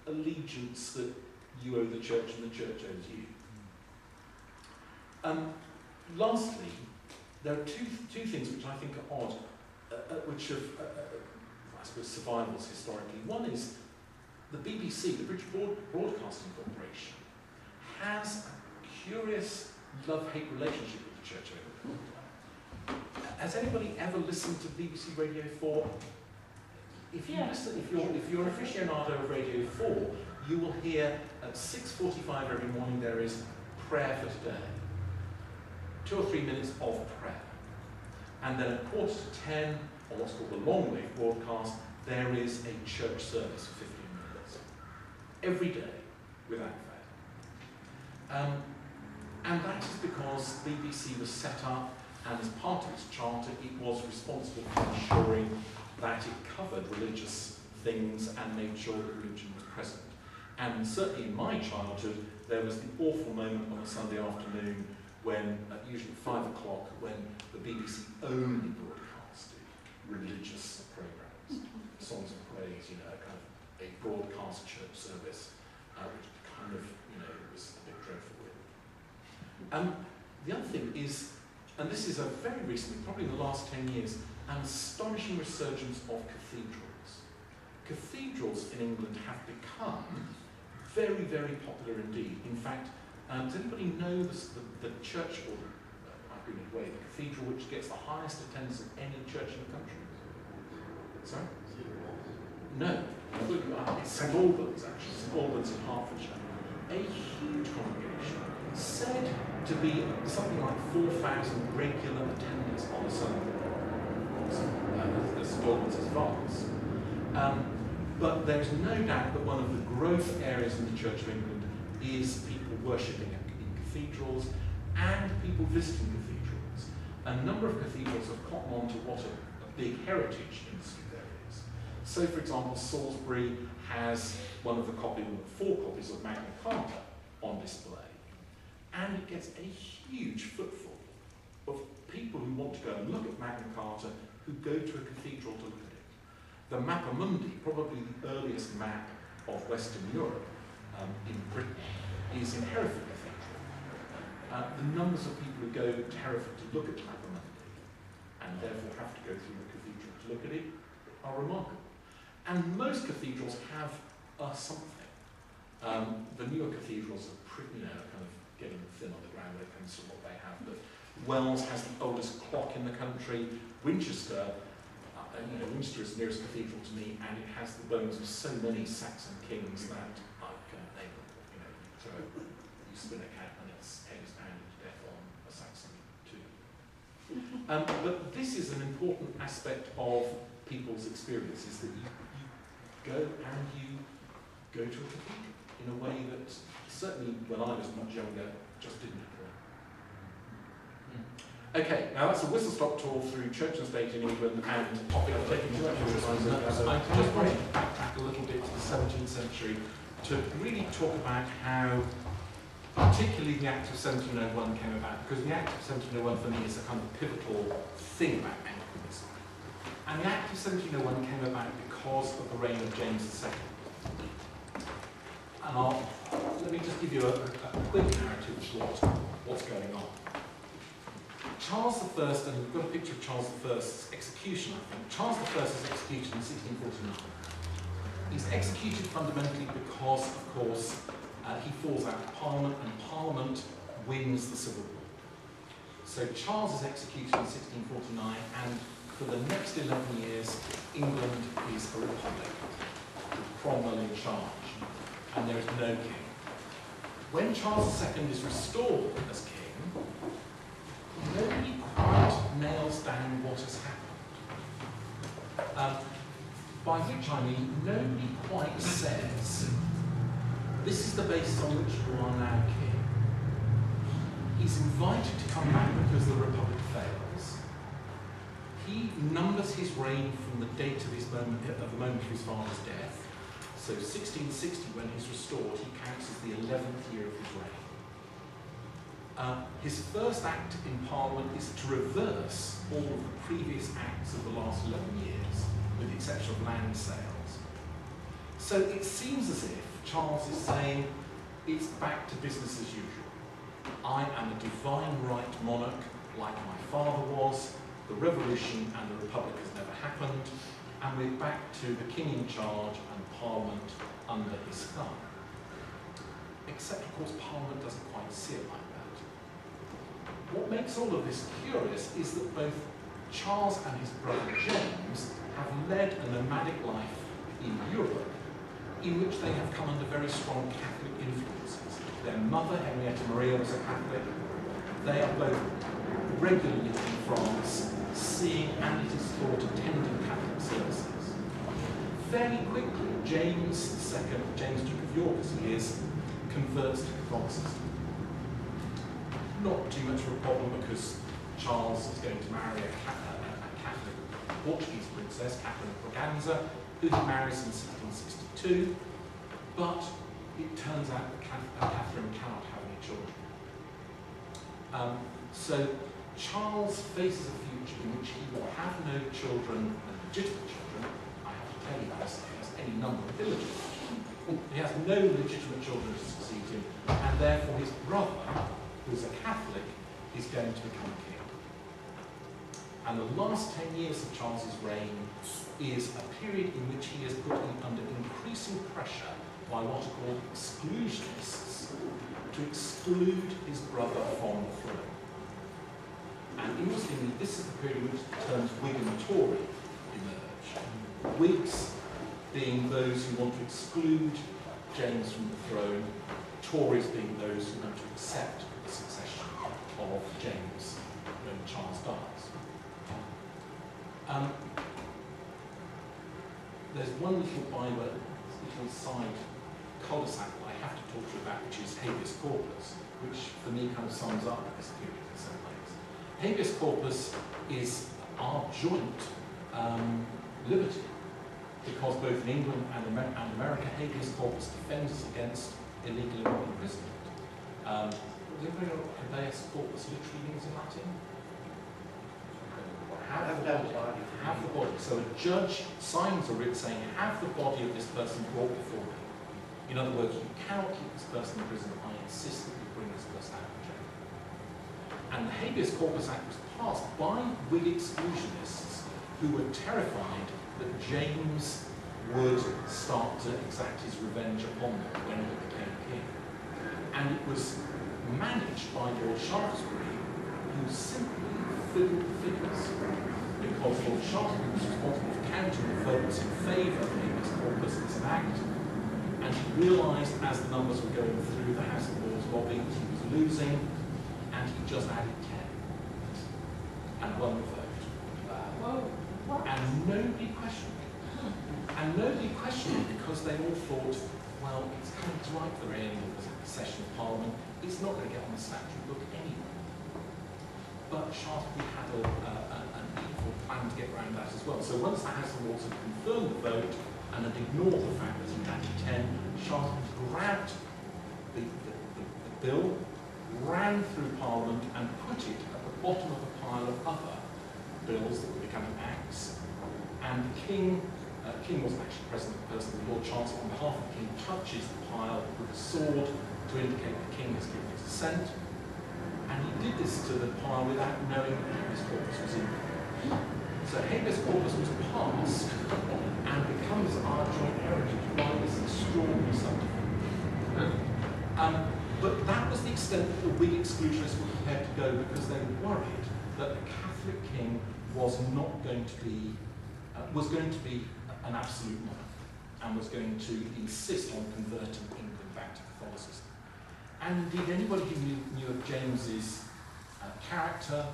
Speaker 1: allegiance that you owe the church and the church owes you. Lastly, there are two things which I think are odd, which have, I suppose, survivals historically. One is the BBC, the British Broadcasting Corporation, has a curious love-hate relationship with the Church of England. Has anybody ever listened to BBC Radio 4? If you listen, if you're an aficionado of Radio 4, you will hear at 6:45 every morning there is prayer for today. 2 or 3 minutes of prayer. And then at 9:45, or what's called the long wave broadcast, there is a church service for 15 minutes. Every day, without fail. And that is because BBC was set up, and as part of its charter, it was responsible for ensuring that it covered religious things and made sure that religion was present. And certainly in my childhood, there was the awful moment on a Sunday afternoon when, usually at 5 o'clock, when the BBC only broadcasted religious programmes, songs of praise, kind of a broadcast church service, which kind of, was a bit dreadful. The other thing is, and this is a very recent, probably in the last 10 years, an astonishing resurgence of cathedrals. Cathedrals in England have become very, very popular indeed. In fact, does anybody know the church, or I've been away, the cathedral which gets the highest attendance of any church in the country? Sorry? No. It's St Albans, actually. St Albans in Hertfordshire. A huge congregation, said to be something like 4,000 regular attendants on a Sunday. St Albans is vast. But there is no doubt that one of the growth areas in the Church of England is people worshipping in cathedrals, and people visiting cathedrals. A number of cathedrals have cottoned on to what a big heritage industry there is. So, for example, Salisbury has one of the 4 copies of Magna Carta on display, and it gets a huge footfall of people who want to go and look at Magna Carta, who go to a cathedral to look at it. The Mappa Mundi, probably the earliest map of Western Europe in Britain, is in Hereford Cathedral. The numbers of people who go to Hereford to look at Mappa Mundi, and therefore have to go through the cathedral to look at it, are remarkable. And most cathedrals have something. The newer cathedrals are pretty, kind of getting thin on the ground when it comes to what they have. But Wells has the oldest clock in the country. Winchester, Winchester is the nearest cathedral to me, and it has the bones of so many Saxon kings that I can name them. So you spin a cat and its head is pounded to death on a Saxon tomb. But this is an important aspect of people's experience, is that you go and you go to a cathedral in a way that certainly when I was much younger just didn't occur. Okay, now that's a whistle-stop tour through church and state in England, and I'm taking too much of your time, so I'm just going to backtrack a little bit to the 17th century to really talk about how particularly the Act of 1701 came about, because the Act of 1701 for me is a kind of pivotal thing about Anglicanism. And the Act of 1701 came about because of the reign of James II. And let me just give you a quick narrative of what's going on. Charles I, and we've got a picture of Charles I's execution, I think. Charles I's execution in 1649. He's executed fundamentally because, of course, he falls out of Parliament, and Parliament wins the Civil War. So Charles is executed in 1649, and for the next 11 years, England is a republic, with Cromwell in charge, and there is no king. When Charles II is restored as king, nobody quite nails down what has happened. By which I mean, nobody quite says, this is the basis on which you are now king. He's invited to come back because the republic fails. He numbers his reign from the date of the moment of his father's death. So 1660, when he's restored, he counts as the 11th year of his reign. His first act in Parliament is to reverse all of the previous acts of the last 11 years, with the exception of land sales. So it seems as if Charles is saying, it's back to business as usual. I am a divine right monarch, like my father was. The revolution and the republic has never happened, and we're back to the king in charge and Parliament under his thumb. Except, of course, Parliament doesn't quite see it like that. What makes all of this curious is that both Charles and his brother James have led a nomadic life in Europe, in which they have come under very strong Catholic influences. Their mother, Henrietta Maria, was a Catholic. They are both regularly in France, seeing and, it is thought, attending Catholic services. Fairly quickly, James II, James Duke of York as he is, converts to Catholicism. Not too much of a problem, because Charles is going to marry a Catholic Portuguese princess, Catherine of Braganza, who he marries in 1662, but it turns out that Catherine cannot have any children. So Charles faces a future in which he will have no children, legitimate children. I have to tell you, he has any number of illegitimate. He has no legitimate children to succeed him, and therefore his brother, who's a Catholic, is going to become king. And the last 10 years of Charles's reign is a period in which he is put under increasing pressure by what are called exclusionists to exclude his brother from the throne. And interestingly, this is the period in which the terms Whig and Tory emerge. Whigs being those who want to exclude James from the throne, Tories being those who want to accept the succession of James when Charles dies. There's one little little side cul-de-sac that I have to talk talk to you about, which is habeas corpus, which for me kind of sums up this period in some ways. Habeas corpus is our joint liberty, because both in England and America, habeas corpus defends us against illegal imprisonment. Does anybody know what habeas corpus literally means in Latin? Have the body. Have the body. So a judge signs a writ saying, have the body of this person brought before me. In other words, you cannot keep this person in prison. I insist that you bring this person out of jail. And the Habeas Corpus Act was passed by Whig exclusionists who were terrified that James would start to exact his revenge upon them when he became king. And it was managed by Lord Shaftesbury, who simply filled the figures, because Lord Shaftesbury was responsible for counting the votes in favour of habeas corpus as an act, and he realised as the numbers were going through the House of Lords lobby he was losing, and he just added 10 and won the vote. And nobody questioned it. And nobody questioned it because they all thought, well, it's coming to right the end of the session of Parliament, it's not going to get on the statute book anyway. But Shaftesbury had an evil plan to get around that as well. So once the House of Lords had confirmed the vote and had ignored the fact that he had 10, Shaftesbury grabbed the bill, ran through Parliament and put it at the bottom of a pile of other bills that were becoming acts. And the King wasn't actually present in person, the Lord Chancellor on behalf of the King touches the pile with a sword to indicate the King has given his assent. And he did this to the pile without knowing that habeas corpus was in there. So habeas corpus was passed and becomes our joint heritage by this extraordinary subject. But that was the extent that the Whig exclusionists were prepared to go, because they were worried that the Catholic king was not going to be, was going to be an absolute monarch, and was going to insist on converting England back to Catholicism. And indeed, anybody who knew of James's character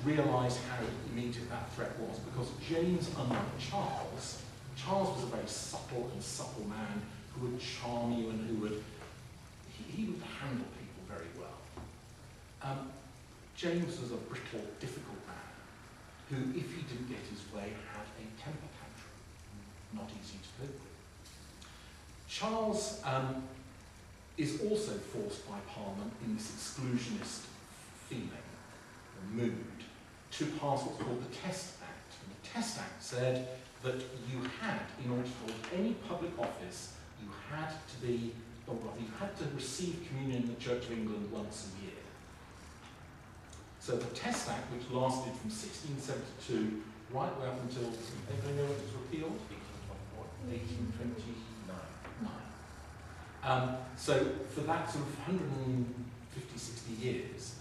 Speaker 1: realised how immediate that threat was, because James, unlike Charles was a very subtle man who would charm you and who would, he would handle people very well. James was a brittle, difficult man who, if he didn't get his way, had a temper tantrum, not easy to cope with. Charles is also forced by Parliament in this exclusionist feeling, or mood, to pass what's called the Test Act. And the Test Act said that you had, in order to hold any public office, you had to be, or rather, you had to receive communion in the Church of England once a year. So the Test Act, which lasted from 1672 right way up until, anybody know when it was repealed? 1829. So for that sort of 150, 60 years,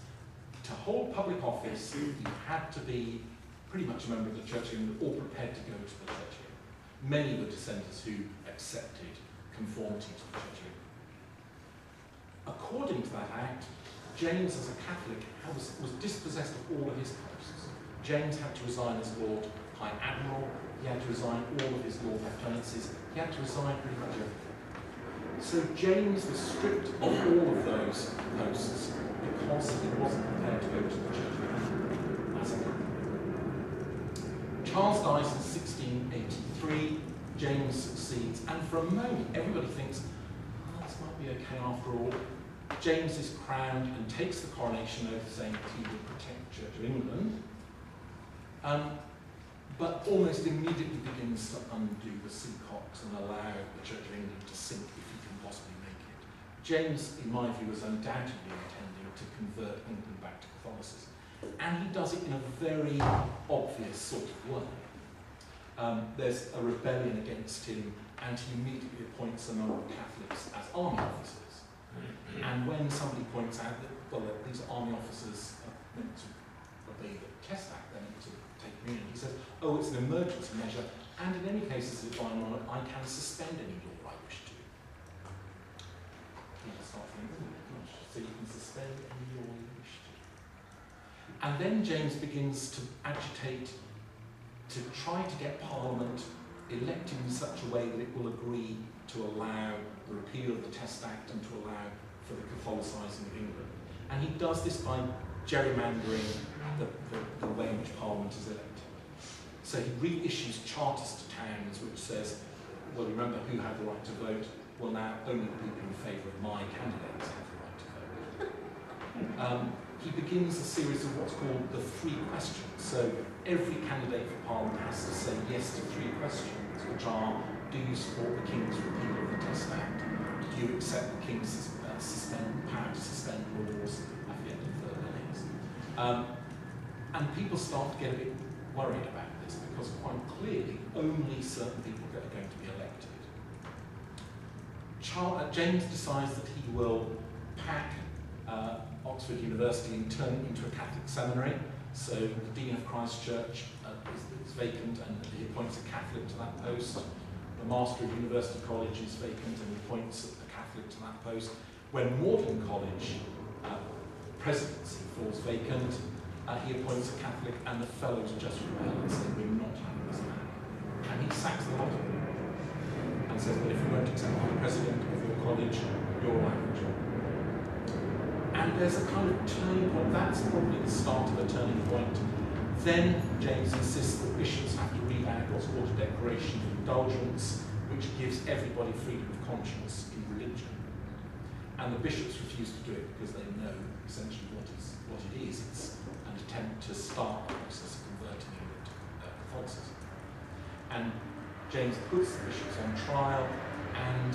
Speaker 1: to hold public office, you had to be pretty much a member of the Church of England or prepared to go to the Church of England. Many were dissenters who accepted conformity to the Church of England. According to that act, James, as a Catholic, was dispossessed of all of his posts. James had to resign as Lord High Admiral, he had to resign all of his Lord Lieutenancies, he had to resign pretty much everything. So James was stripped of all of those posts because he wasn't prepared to go to the Church of England as a Catholic. Charles dies in 1683, James succeeds, and for a moment everybody thinks, oh, this might be okay after all. James is crowned and takes the coronation oath saying that he would protect the Church of England, but almost immediately begins to undo the seacocks and allow the Church of England to sink if he can possibly make it. James, in my view, was undoubtedly intending to convert England back to Catholicism, and he does it in a very obvious sort of way. There's a rebellion against him, and he immediately appoints a number of Catholics as army officers. And when somebody points out that, well, these army officers are meant to obey the Test Act, they're meant to take communion, he says, oh, it's an emergency measure, and in any case, as if I'm on it, I can suspend any law I wish to. You start thinking, so you can suspend any law you wish to. And then James begins to agitate to try to get Parliament elected in such a way that it will agree to allow the repeal of the Test Act and to allow for the Catholicising of England. And he does this by gerrymandering the way in which Parliament is elected. So he reissues charters to towns which says, well, remember who had the right to vote? Well, now only the people in favour of my candidates have the right to vote. He begins a series of what's called the 3 questions. So every candidate for Parliament has to say yes to 3 questions, which are, do you support the King's repeal of the Test Act? Do you accept the King's power to suspend laws? I forget the third one is. And people start to get a bit worried about this because quite clearly only certain people are going to be elected. James decides that he will pack Oxford University and turn it into a Catholic seminary. So the Dean of Christ Church is vacant and he appoints a Catholic to that post. The Master of University College is vacant and he appoints a Catholic to that post. When Magdalen College presidency falls vacant, he appoints a Catholic and the fellows just rebel and say, we're not having this man. And he sacks the lot of them and says, well, if you won't accept the president of your college, you're out of a job. And there's a kind of turning point. That's probably the start of a turning point. Then James insists that bishops have to read out what's called a declaration of indulgence, which gives everybody freedom of conscience in religion. And the bishops refuse to do it because they know essentially what it is. It's an attempt to start the process of converting England to Catholicism. And James puts the bishops on trial, and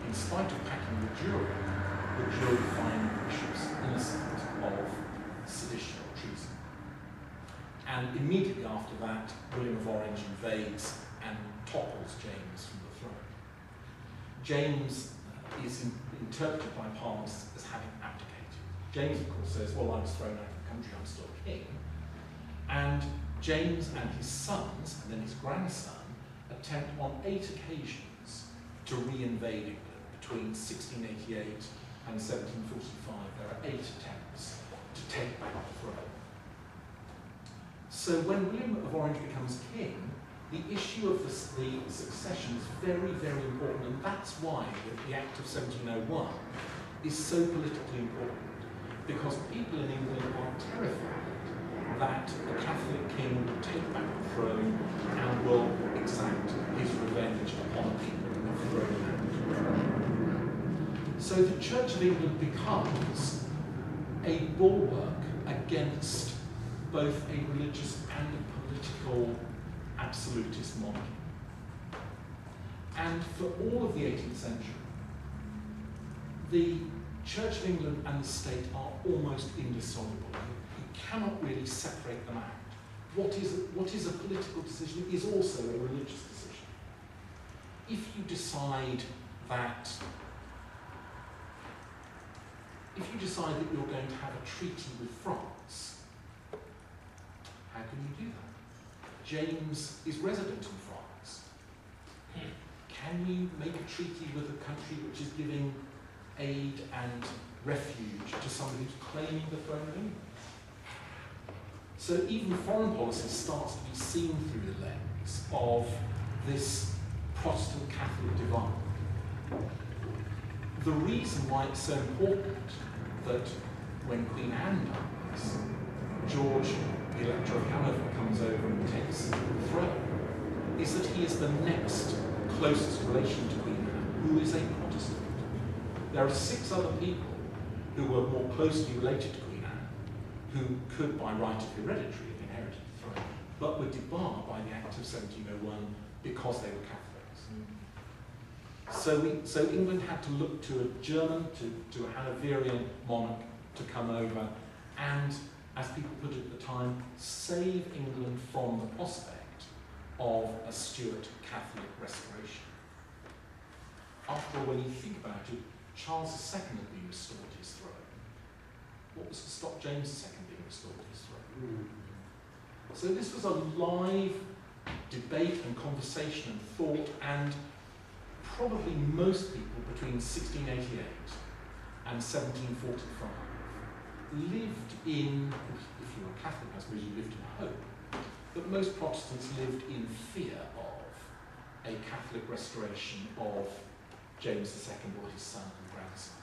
Speaker 1: in spite of packing the jury find the bishops innocent of sedition or treason. And immediately after that, William of Orange invades and topples James from the throne. James is interpreted by Parliament as having abdicated. James, of course, says, well, I was thrown out of the country, I'm still king. And James and his sons, and then his grandson, attempt on 8 occasions to re-invade England between 1688 and 1745. There are 8 attempts to take back the throne. So when William of Orange becomes king, the issue of the succession is very, very important, and that's why the Act of 1701 is so politically important, because people in England are terrified that the Catholic king will take back the throne and will exact his revenge upon people who have thrown him out. So the Church of England becomes a bulwark against both a religious and a political absolutist monarchy. And for all of the 18th century, the Church of England and the state are almost indissoluble. You cannot really separate them out. What is a political decision is also a religious decision. If you decide that you're going to have a treaty with France, how can you do that? James is resident in France. Can you make a treaty with a country which is giving aid and refuge to somebody who's claiming the throne of England? So even foreign policy starts to be seen through the lens of this Protestant Catholic divide. The reason why it's so important that when Queen Anne dies, George, the Elector of Hanover, comes over and takes the throne is that he is the next closest relation to Queen Anne, who is a Protestant. There are 6 other people who were more closely related to Queen Anne, who could, by right of hereditary, have inherited the throne, but were debarred by the Act of 1701 because they were Catholics. So England had to look to a German, to a Hanoverian monarch to come over and, as people put it at the time, save England from the prospect of a Stuart Catholic restoration. After all, when you think about it, Charles II had been restored to his throne. What was to stop James II being restored to his throne? So this was a live debate and conversation and thought, and probably most people between 1688 and 1745 lived in, if you were a Catholic, I suppose you lived in hope, but most Protestants lived in fear of a Catholic restoration of James II or his son and grandson.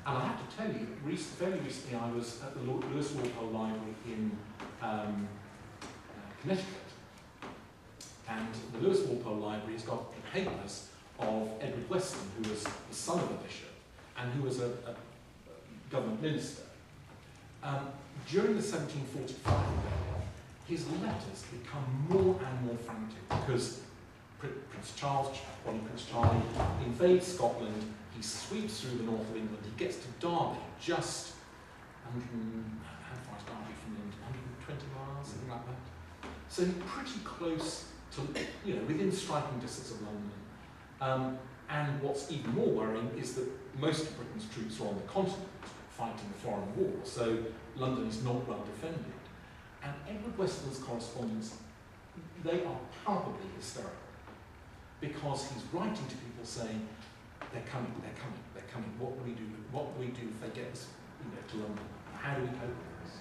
Speaker 1: And I have to tell you, fairly recently I was at the Lewis Walpole Library in Connecticut. And the Lewis Walpole Library has got the papers of Edward Weston, who was the son of a bishop and who was a government minister. During the 1745 rebellion, his letters become more and more frantic because Prince Charles invades Scotland, he sweeps through the north of England, he gets to Derby, just, how far is Derby from London? 120 miles, something like that. So he's pretty close to, within striking distance of London. And what's even more worrying is that most of Britain's troops are on the continent fighting the foreign war, so London is not well defended. And Edward Weston's correspondence, they are palpably hysterical, because he's writing to people saying, they're coming, what do we do? What do we do if they get us, to London? How do we cope with this?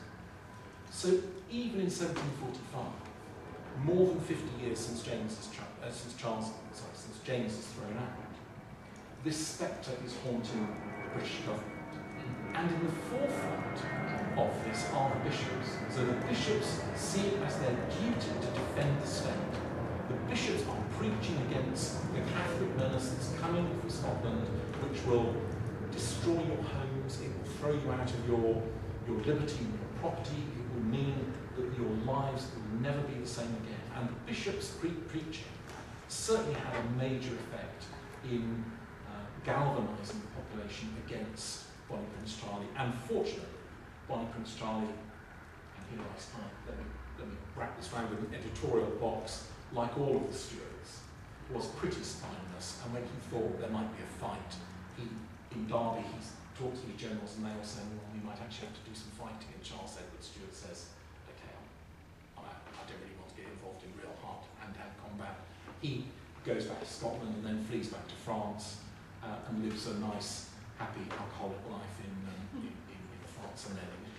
Speaker 1: So even in 1745, more than 50 years since James is thrown out, this spectre is haunting the British government. And in the forefront of this are the bishops. So the bishops see it as their duty to defend the state. The bishops are preaching against the Catholic menace that's coming from Scotland, which will destroy your homes, it will throw you out of your liberty and your property, it will mean that your lives will never be the same again. And the bishops' preaching certainly had a major effect in galvanising the population against Bonnie Prince Charlie. And fortunately, Bonnie Prince Charlie, and here I start, let me wrap this round with an editorial box, like all of the Stuarts, was pretty spineless, and when he thought there might be a fight, in Derby, he talks to the generals and they all say, well, we might actually have to do some fighting, and Charles Edward Stuart says, okay, I'm out. I don't really want to get involved in real hand-to-hand combat. He goes back to Scotland and then flees back to France and lives a nice, happy alcoholic life in France and then in Italy.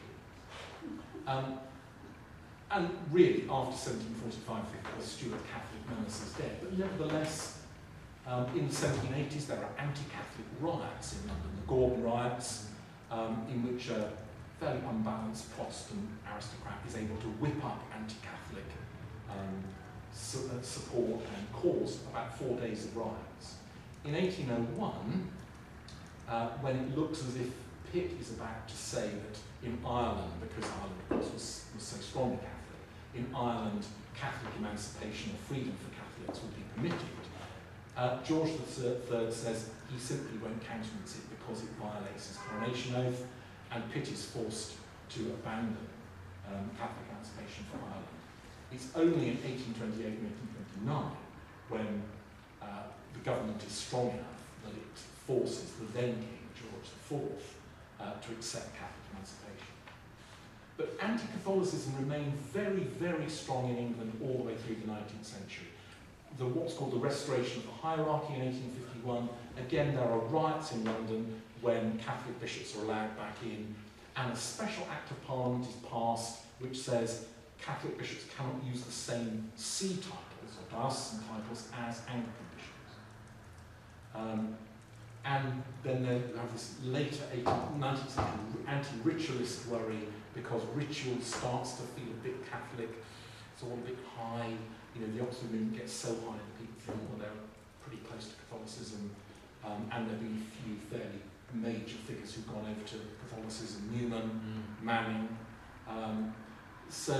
Speaker 1: And really, after 1745, the Stuart Catholic menace is dead. But nevertheless, in the 1780s, there are anti-Catholic riots in London, the Gordon riots, in which a fairly unbalanced Protestant aristocrat is able to whip up anti-Catholic support and cause about 4 days of riots. In 1801, when it looks as if Pitt is about to say that in Ireland, because Ireland of course was so strongly Catholic, in Ireland Catholic emancipation or freedom for Catholics would be permitted, George III says he simply won't countenance it because it violates his coronation oath, and Pitt is forced to abandon Catholic emancipation for Ireland. It's only in 1828 and 1829 when the government is strong enough that it forces the then King, George IV, to accept Catholic emancipation. But anti-Catholicism remained very, very strong in England all the way through the 19th century. What's called the restoration of the hierarchy in 1851. Again, there are riots in London when Catholic bishops are allowed back in, and a special act of Parliament is passed which says Catholic bishops cannot use the same see titles or diocesan titles as Anglican bishops. And then they have this later 19th century anti-ritualist worry because ritual starts to feel a bit Catholic, it's all a bit high. The Oxford movement gets so high that people think, well, they're pretty close to Catholicism, and there have been a few fairly major figures who've gone over to Catholicism, Newman, Manning. So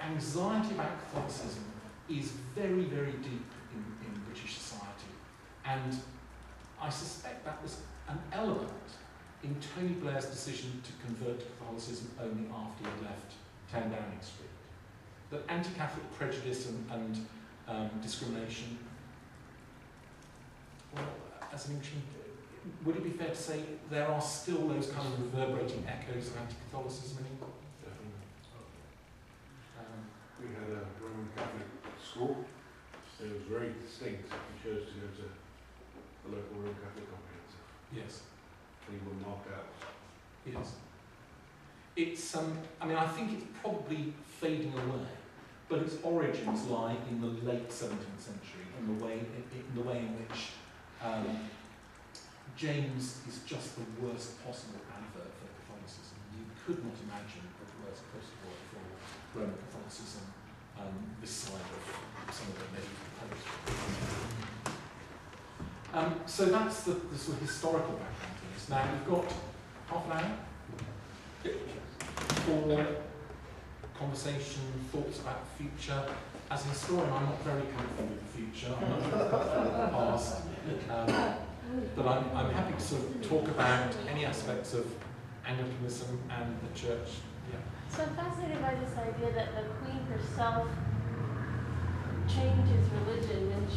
Speaker 1: anxiety about Catholicism is very, very deep in British society, and I suspect that was an element in Tony Blair's decision to convert to Catholicism only after he had left 10 Downing Street. That anti-Catholic prejudice and discrimination, well, as I mentioned, would it be fair to say there are still those kind of reverberating echoes of anti-Catholicism in England?
Speaker 3: Definitely. We had a Roman Catholic school. It was very distinct. We chose to go to the local Roman Catholic comprehensive.
Speaker 1: Yes.
Speaker 3: We were marked out.
Speaker 1: Yes. It's, I think it's probably fading away, but its origins lie in the late 17th century, in the way in which James is just the worst possible advert for Catholicism. You could not imagine a worse post-war for Roman Catholicism this side of some of the medieval posts. So that's the sort of historical background to this. Now we've got half an hour for conversation, thoughts about the future. As a historian, I'm not very comfortable with the future. I'm not very comfortable with the past. But I'm happy to sort of talk about any aspects of Anglicanism and the Church. Yeah.
Speaker 5: So I'm fascinated by this idea that the Queen herself changes religion, and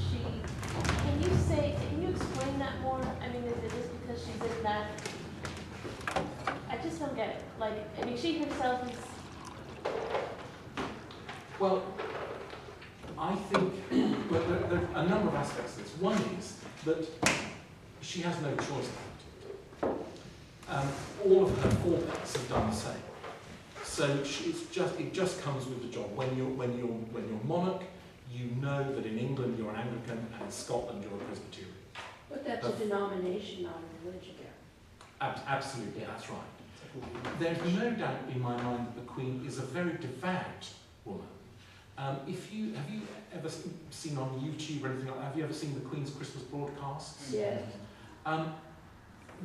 Speaker 5: can you explain that more? I mean, is it just because she's in that? I just don't get it. Like, I mean, she herself is.
Speaker 1: Well, I think there are a number of aspects to this. One is that she has no choice about it. All of her forebears have done the same. So it just comes with the job. When you're monarch, you know that in England you're an Anglican and in Scotland you're a Presbyterian.
Speaker 7: But that's a denomination, not a religion.
Speaker 1: Absolutely, that's right. There's no doubt in my mind that the Queen is a very devout woman. Have you ever seen on YouTube or anything like that? Have you ever seen the Queen's Christmas broadcasts?
Speaker 7: Yes.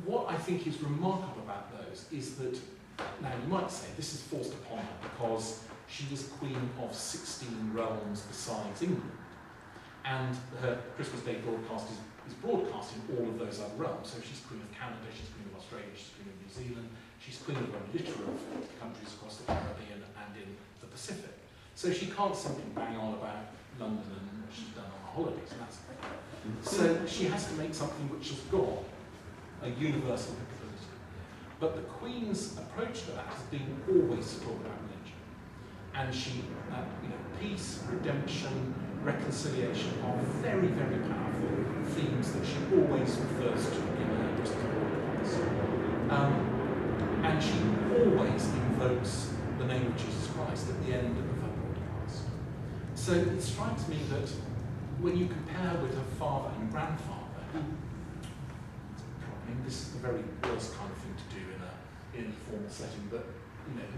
Speaker 1: What I think is remarkable about those is that, now you might say this is forced upon her because she is Queen of 16 realms besides England, and her Christmas Day broadcast is broadcast in all of those other realms. So she's Queen of Canada, she's Queen of Australia, she's Queen of New Zealand, she's Queen of a litter of countries across the Caribbean and in the Pacific. So she can't simply bang on about London and what she's done on her holidays, and that's so she has to make something which has got a universal applicability. But the Queen's approach to that has been always to talk about religion. And she, peace, redemption, reconciliation are very, very powerful themes that she always refers to in her Christmas broadcasts. And she always invokes the name of Jesus Christ at the end of her broadcast. So it strikes me that when you compare with her father and grandfather, this is the very worst kind of thing to do in a formal setting, but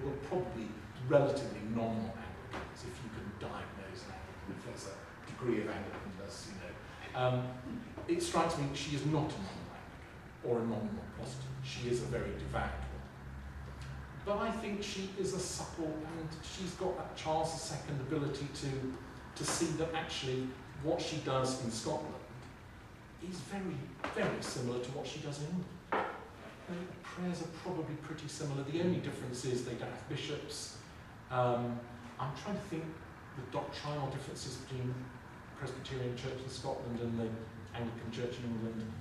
Speaker 1: who are probably relatively nominal Anglicans, if you can diagnose an Anglican, if there's a degree of Anglicanness, it strikes me that she is not a nominal Anglican or a nominal Protestant. She is a very devout one. But I think she is a supple, and she's got that Charles II ability to see that actually what she does in Scotland is very, very similar to what she does in England. The prayers are probably pretty similar. The only difference is they don't have bishops. I'm trying to think the doctrinal differences between Presbyterian Church in Scotland and the Anglican Church in England.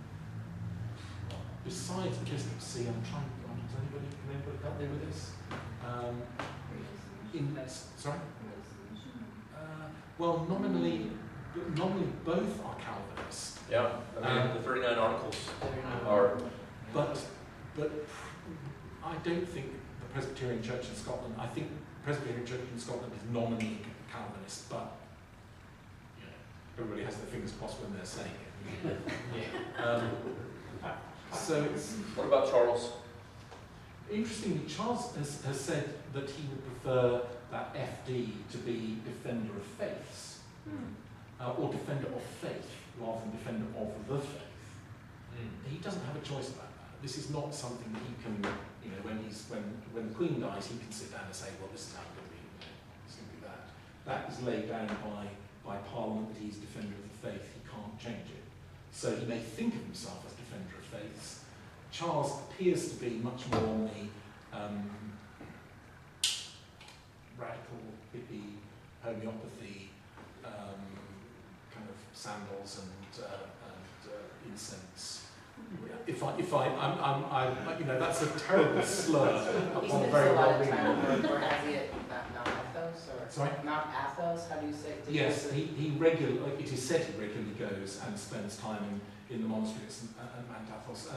Speaker 1: Besides the episcopacy, can anybody help me with this? Sorry? Well, nominally both are Calvinists.
Speaker 8: Yeah, the 39 articles are.
Speaker 1: But I don't think the Presbyterian Church in Scotland, I think the Presbyterian Church in Scotland is nominally Calvinist, but everybody has their fingers crossed when they're saying it. So it's...
Speaker 8: What about Charles?
Speaker 1: Interestingly, Charles has said that he would prefer that FD to be defender of faiths, or defender of faith, rather than defender of the faith. He doesn't have a choice about that. This is not something that he can, when the Queen dies, he can sit down and say, well, this is how it's going to be, it's going to be that. That is laid down by Parliament that he's defender of the faith. He can't change it. So he may think of himself as defender of faiths. Charles appears to be much more on the radical, hippie, homeopathy, kind of sandals and incense. That's a terrible slur upon very well being.
Speaker 4: Mount Athos, or
Speaker 1: Sorry?
Speaker 4: Mount Athos? How do you say it?
Speaker 1: Yes, he regularly. It is said he regularly goes and spends time in the monasteries at Mount Athos,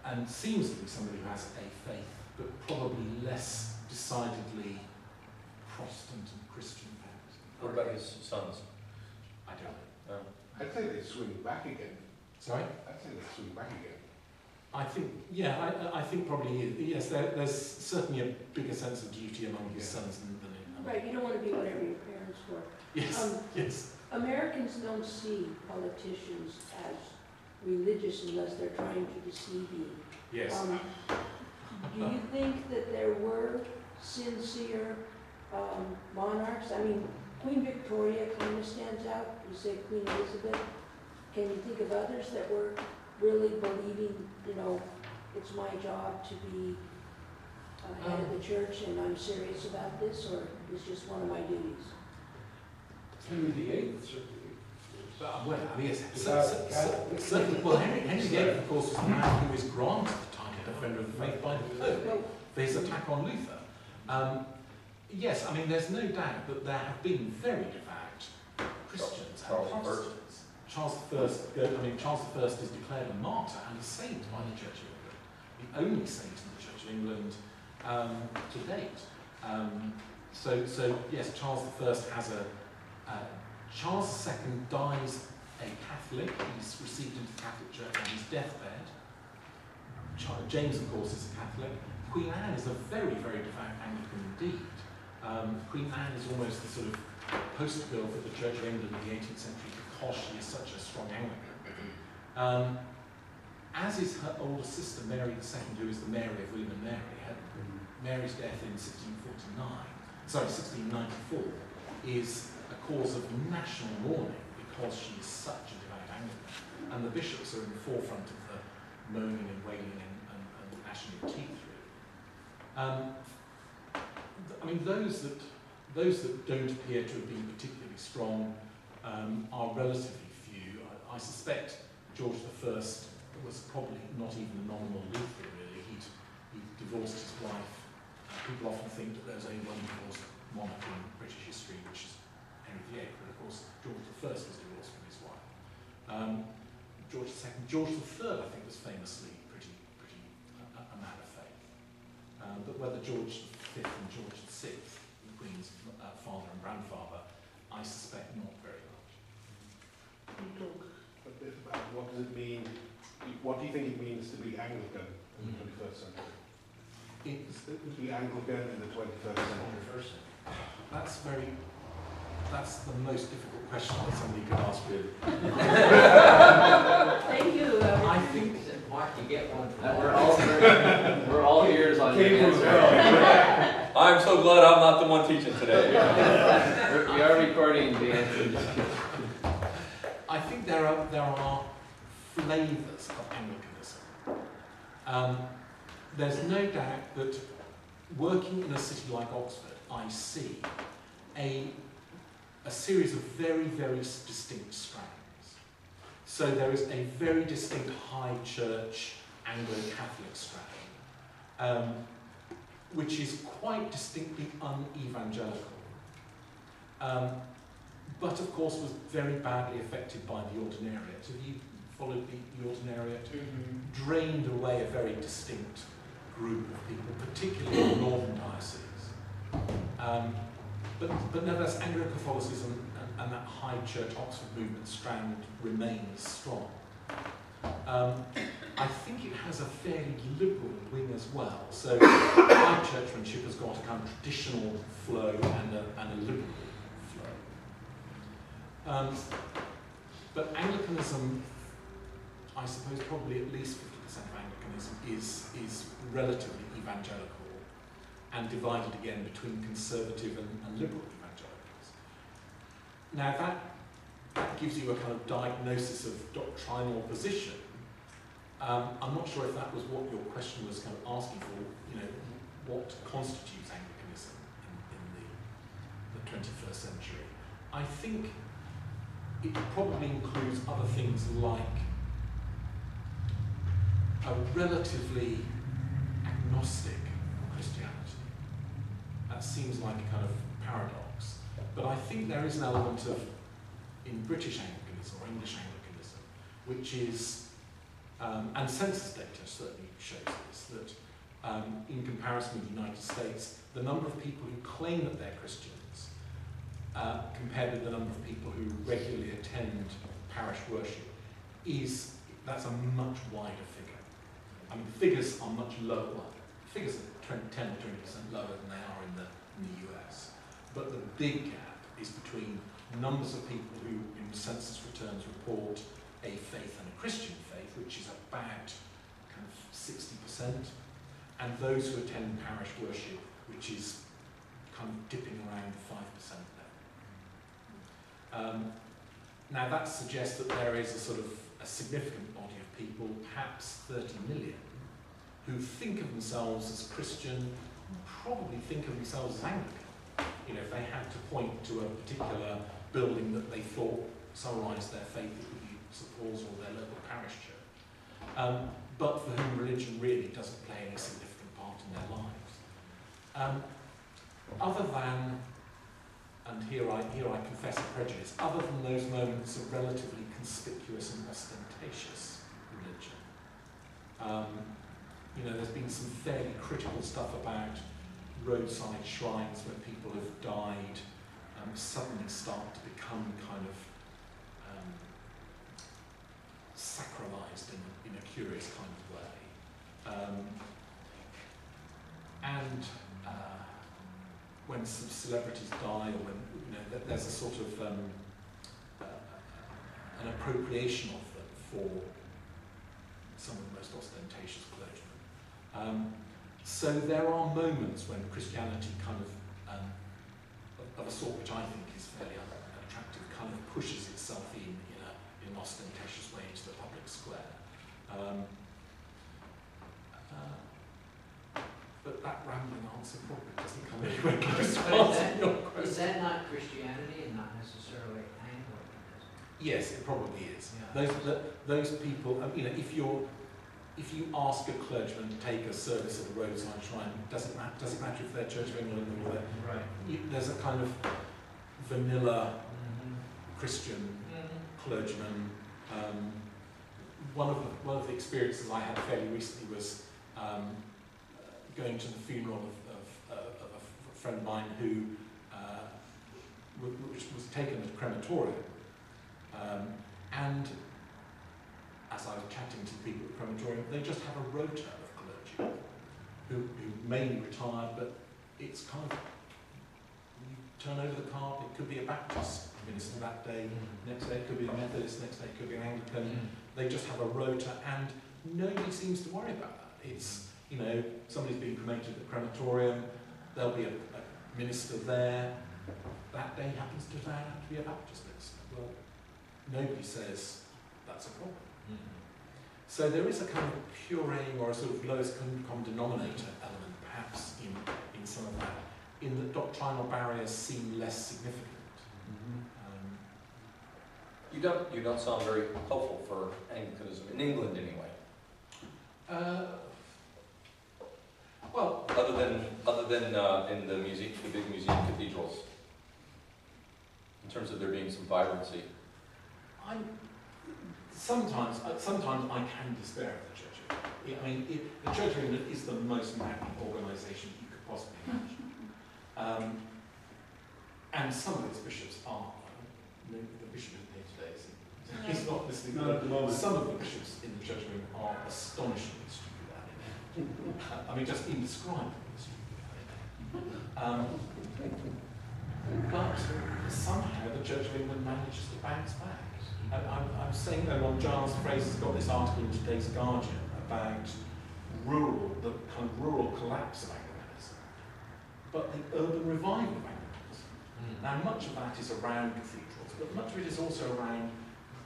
Speaker 1: and seems to be somebody who has a faith, but probably less decidedly Protestant and Christian perhaps.
Speaker 8: What about his sons?
Speaker 1: I don't know.
Speaker 6: I'd say they swing back again
Speaker 1: Sorry?
Speaker 6: I'd say let's swing back again.
Speaker 1: I think, yeah, I think probably, yes, there's certainly a bigger sense of duty among his sons than in
Speaker 7: Right, you don't want to be whatever your parents were.
Speaker 1: Yes, yes.
Speaker 7: Americans don't see politicians as religious unless they're trying to deceive you.
Speaker 1: Yes.
Speaker 7: Do you think that there were sincere monarchs? I mean, Queen Victoria kind of stands out. You say Queen Elizabeth. Can you think of others that were really believing, you know, it's my job to be head of the church and I'm serious about this, or it's just one of my duties?
Speaker 3: Henry VIII, certainly.
Speaker 1: Well, I mean, yes, certainly. Well, Henry VIII, of course, was the man who is granted the title Defender of the Faith by the Pope for his attack on Luther. Yes, I mean, there's no doubt that there have been very devout Christians and Protestants. Charles I is declared a martyr and a saint by the Church of England, the only saint in the Church of England to date. So yes, Charles I has Charles II dies a Catholic. He's received into the Catholic Church on his deathbed. James, of course, is a Catholic. Queen Anne is a very, very devout Anglican indeed. Queen Anne is almost the sort of poster girl for the Church of England in the 18th century because she is such a strong Anglican. As is her older sister, Mary II, who is the Mary of William and Mary. Mary's death in 1694, is a cause of national mourning because she is such a devout Anglican. And the bishops are in the forefront of the moaning and wailing and gnashing of teeth through. I mean, those that don't appear to have been particularly strong are relatively few. I suspect George I was probably not even a nominal Lutheran, really. He divorced his wife. People often think that there's only one divorced monarch in British history, which is Henry VIII, but of course George I was divorced from his wife. George II, George III, I think, was famously pretty a man of faith. But whether George V and George VI, the Queen's father and grandfather, I suspect not very much.
Speaker 6: Can you talk a bit about what does it mean? What do you think it means to be Anglican in the 21st century? To be Anglican in the 21st century.
Speaker 1: That's the most difficult question that somebody could ask, really.
Speaker 7: Thank you.
Speaker 1: I think
Speaker 9: Mark, you get one.
Speaker 2: We're all ears on your answer.
Speaker 8: I'm so glad I'm not the one teaching today.
Speaker 2: We are recording the answers.
Speaker 1: I think there are flavours of Anglicanism. There's no doubt that working in a city like Oxford, I see a series of very, very distinct strands. So there is a very distinct high church Anglo-Catholic strand, which is quite distinctly un-evangelical, but of course was very badly affected by the Ordinariate. Have you followed the Ordinariate? Mm-hmm. Drained away a very distinct group of people, particularly in the northern diocese. But nevertheless, Anglo-Catholicism and that high church Oxford movement strand remains strong. I think it has a fairly liberal wing as well. So high churchmanship has got a kind of traditional flow and a liberal flow. But Anglicanism, I suppose probably at least 50% of Anglicanism is relatively evangelical and divided again between conservative and liberal evangelicals. Now that gives you a kind of diagnosis of doctrinal position. I'm not sure if that was what your question was kind of asking for, you know, what constitutes Anglicanism in the 21st century. I think it probably includes other things like a relatively agnostic Christianity. That seems like a kind of paradox. But I think there is an element of, in British Anglicanism or English Anglicanism, which is, and census data certainly shows this, that in comparison with the United States, the number of people who claim that they're Christians compared with the number of people who regularly attend parish worship is that's a much wider figure. I mean, the figures are much lower. Well, figures are 10 to 20% lower than they are in the US. But the big gap is between numbers of people who, in census returns, report a faith and a Christian faith, which is about kind of 60%, and those who attend parish worship, which is kind of dipping around 5% there. Now that suggests that there is a sort of a significant body of people, perhaps 30 million, who think of themselves as Christian, probably think of themselves as Anglican. You know, if they had to point to a particular building that they thought summarised their faith, it would be St Paul's or their local parish church. But for whom religion really doesn't play any significant part in their lives. Other than, and here I confess a prejudice, other than those moments of relatively conspicuous and ostentatious religion, you know, there's been some fairly critical stuff about roadside shrines where people have died suddenly start to become kind of sacralised in a curious kind of way. When some celebrities die, or when, you know, there's a sort of an appropriation of them for some of the most ostentatious clergymen. So there are moments when Christianity kind of a sort which I think is fairly attractive, kind of pushes itself in an ostentatious way into the public square. But that rambling answer probably doesn't come anywhere close to answering your question.
Speaker 9: Is that not Christianity and not necessarily Anglicanism?
Speaker 1: Yes, it probably is.
Speaker 9: Yeah.
Speaker 1: Those people, you know, if you ask a clergyman to take a service at a roadside shrine, does it matter if they're Church of England or they're, there's a kind of vanilla Christian clergyman. One of the experiences I had fairly recently was going to the funeral of a friend of mine who was taken at a crematorium, and as I was chatting to the people at the crematorium, they just have a rota of clergy who mainly retired, but it's kind of, you turn over the card, it could be a Baptist minister that day, next day it could be a Methodist, next day it could be an Anglican. They just have a rota, and nobody seems to worry about that. It's, you know, somebody's being cremated at the crematorium, there'll be a minister there, that day happens to turn out to be a Baptist minister. Well, nobody says that's a problem. So there is a kind of pureeing or a sort of lowest common denominator element perhaps in some of that, in that doctrinal barriers seem less significant.
Speaker 8: You don't sound very hopeful for Anglicanism in England anyway.
Speaker 1: Well,
Speaker 8: other than in the big museum cathedrals, in terms of there being some vibrancy.
Speaker 1: Sometimes I can despair of the Church of England. I mean, the Church of England is the most magnet organisation you could possibly imagine. And some of its bishops are, the bishop isn't here today, is he? He's not listening.
Speaker 3: Not at the moment.
Speaker 1: Some of the bishops in the Church of England are astonishingly stupid. I mean, just indescribably stupid. But somehow the Church of England manages to bounce back. I'm saying that Giles Fraser's got this article in today's Guardian about the kind of rural collapse of Anglicanism, but the urban revival of Anglicanism. Now, much of that is around cathedrals, but much of it is also around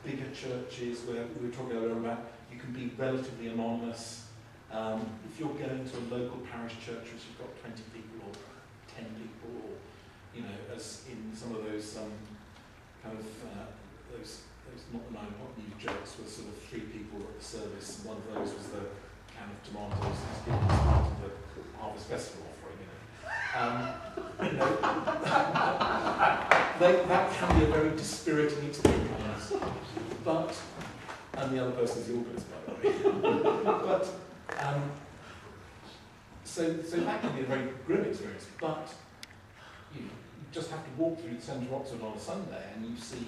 Speaker 1: bigger churches where we were talking earlier about you can be relatively anonymous. If you're going to a local parish church which has got 20 people or 10 people, or, you know, as in some of those kind of those not the 9 o'clock news jokes with sort of 3 people at the service, and one of those was the can of tomatoes that's given as part of the Harvest Festival offering, you know. That can be a very dispiriting experience. But, and the other person is the organist, by the way. But, so that can be a very grim experience, but you just have to walk through the centre of Oxford on a Sunday and you see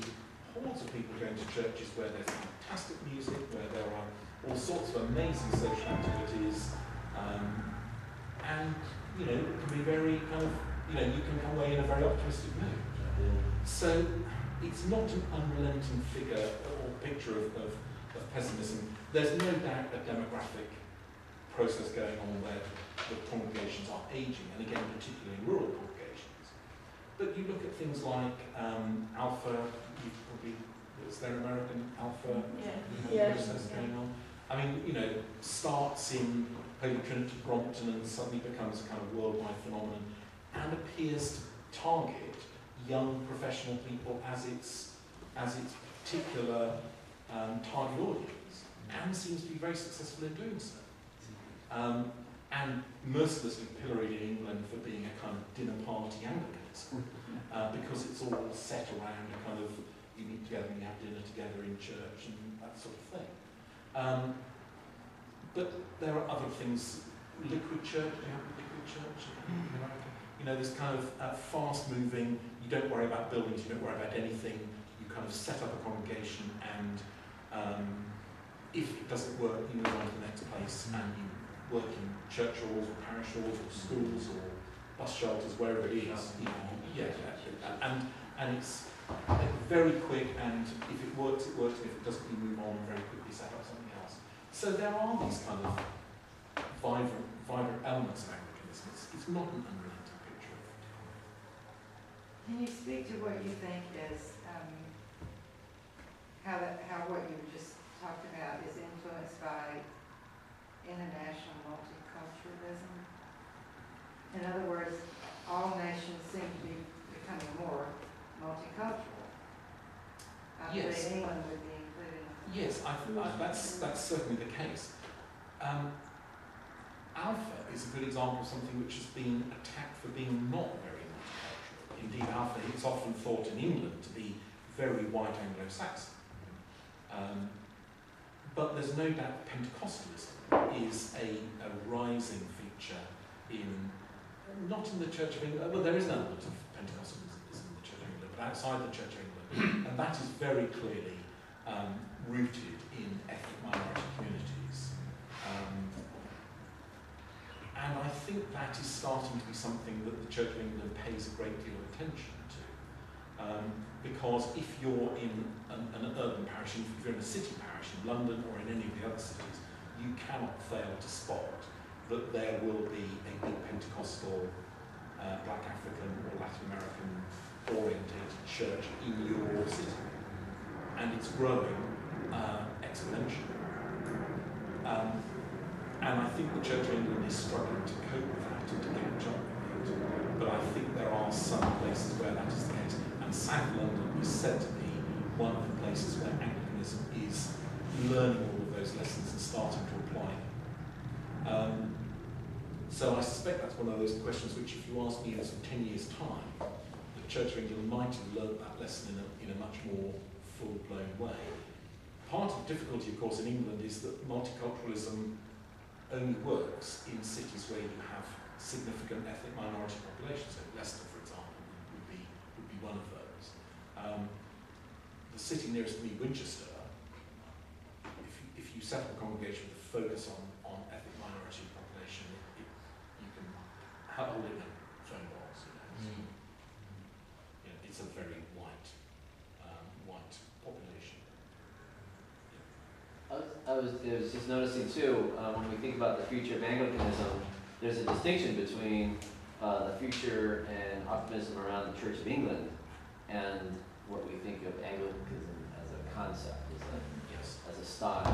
Speaker 1: hordes of people going to churches where there's fantastic music, where there are all sorts of amazing social activities, and you know, it can be very kind of, you know, you can come away in a very optimistic mood. So it's not an unrelenting figure or picture of pessimism. There's no doubt a demographic process going on where the congregations are aging, and again, particularly in rural congregations. But you look at things like Alpha, you've probably, is there an American Alpha process going on? I mean, you know, starts in Holy Trinity Brompton and suddenly becomes a kind of worldwide phenomenon and appears to target young professional people as its particular target audience, and seems to be very successful in doing so. And mercilessly pilloried in England for being a kind of dinner party Anglicanism, because it's all set around a kind of, you meet together and you have dinner together in church and that sort of thing. But there are other things. Liquid church, do you have liquid church in America? You know, this kind of fast moving, you don't worry about buildings, you don't worry about anything, you kind of set up a congregation, and if it doesn't work, you move on to the next place, and you work in church halls or parish halls or schools or bus shelters, wherever it is. You know, and it's very quick, and if it works, it works, and if it doesn't, you move on and very quickly set up something else. So there are these kind of vibrant elements of Anglicanism. It's not an unrelenting picture of it.
Speaker 11: Can you speak to what you think is, how what you just talked about is influenced by international multiculturalism? In other words, all nations seem to be becoming more multicultural. I
Speaker 1: Yes.
Speaker 11: believe England would be included.
Speaker 1: Yes, that's certainly the case. Alpha is a good example of something which has been attacked for being not very multicultural. Indeed, Alpha is often thought in England to be very white Anglo-Saxon. But there's no doubt Pentecostalism is a rising feature not in the Church of England, well, there is an element of Pentecostalism in the Church of England, but outside the Church of England, and that is very clearly rooted in ethnic minority communities. And I think that is starting to be something that the Church of England pays a great deal of attention to. Because if you're in an urban parish, if you're in a city parish in London or in any of the other cities, you cannot fail to spot that there will be a big Pentecostal, Black African or Latin American oriented church in your city. And it's growing exponentially. And I think the Church of England is struggling to cope with that and to catch up with it. But I think there are some places where that is the case. And South London is said to be one of the places where Anglicanism is learning all of those lessons and starting to apply them. So I suspect that's one of those questions which, if you ask me in some 10 years' time, the Church of England might have learned that lesson in a much more full-blown way. Part of the difficulty, of course, in England is that multiculturalism only works in cities where you have significant ethnic minority populations. So Leicester, for example, would be one of those. The city nearest me, Winchester, if you set up a congregation with a focus on ethnic minority population, you can hold it in phone balls. It's a very white population.
Speaker 2: I was just noticing too, when we think about the future of Anglicanism, there's a distinction between the future and optimism around the Church of England and what we think of Anglicanism as a concept, as a style.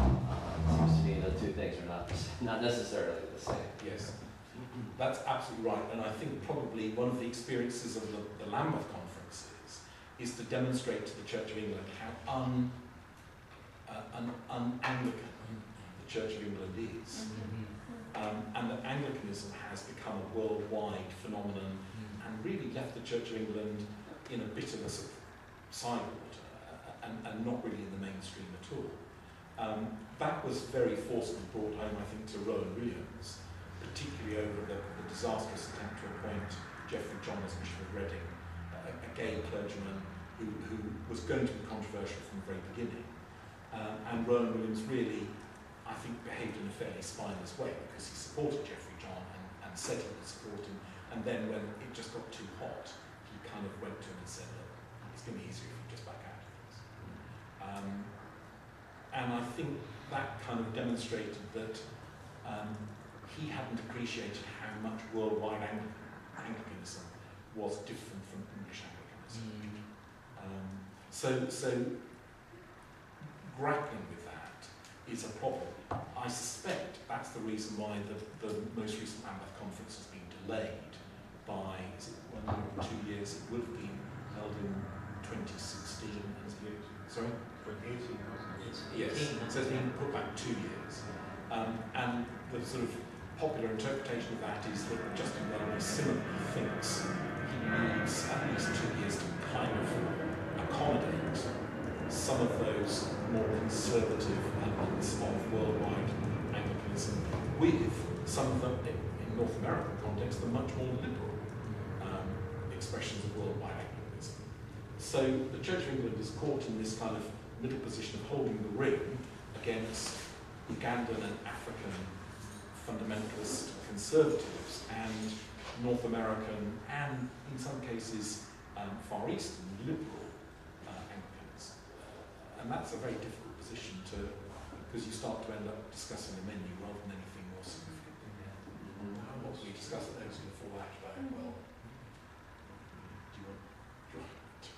Speaker 2: It seems to me the two things are not necessarily the same.
Speaker 1: Yes, that's absolutely right. And I think probably one of the experiences of the Lambeth conferences is to demonstrate to the Church of England how un-Anglican the Church of England is. And that Anglicanism has become a worldwide phenomenon and really left the Church of England in a bit of a sort of sidewater and not really in the mainstream at all. That was very forcibly brought home, I think, to Rowan Williams, particularly over the disastrous attempt to appoint Geoffrey John as Bishop of Reading, a gay clergyman who was going to be controversial from the very beginning. And Rowan Williams really, I think, behaved in a fairly spineless way because he supported Geoffrey John and said he would support him. And then when it just got too hot, he kind of went to him and said, look, it's going to be easier if you just back out of this. And I think that kind of demonstrated that he hadn't appreciated how much worldwide Anglicanism was different from English Anglicanism. So grappling with that is a problem. I suspect that's the reason why the most recent Lambeth conference has been delayed by, is it 1 year or 2 years? It would have been held in 2016. Sorry?
Speaker 3: 2018, wasn't it?
Speaker 1: Yes, so it's been put back 2 years. And the sort of popular interpretation of that is that Justin Welby similarly thinks he needs at least 2 years to kind of accommodate some of those more conservative elements of worldwide Anglicanism with some of them, in North American context, the much more liberal expressions of worldwide Anglicanism. So the Church of England is caught in this kind of middle position of holding the ring against Ugandan and African fundamentalist conservatives and North American and, in some cases, Far Eastern liberal Anglicans. And that's a very difficult position to, because you start to end up discussing a menu rather than anything more significant. What we discuss at those in the full hatchback, well,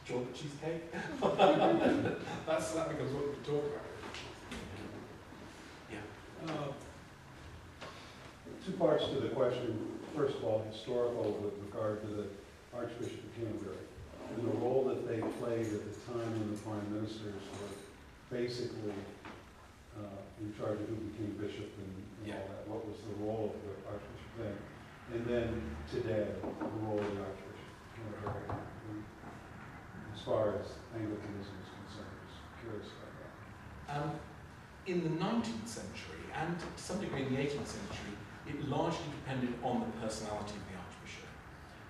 Speaker 1: do you want the cheesecake? That becomes what we talk about. Yeah.
Speaker 3: Two parts to the question. First of all, historical with regard to the Archbishop of Canterbury and the role that they played at the time when the prime ministers were basically in charge of who became bishop and all that. What was the role of the Archbishop then? And then today, the role of the Archbishop of Canterbury as far as Anglicanism is concerned. I was curious about that.
Speaker 1: In the 19th century, and to some degree in the 18th century, it largely depended on the personality of the Archbishop.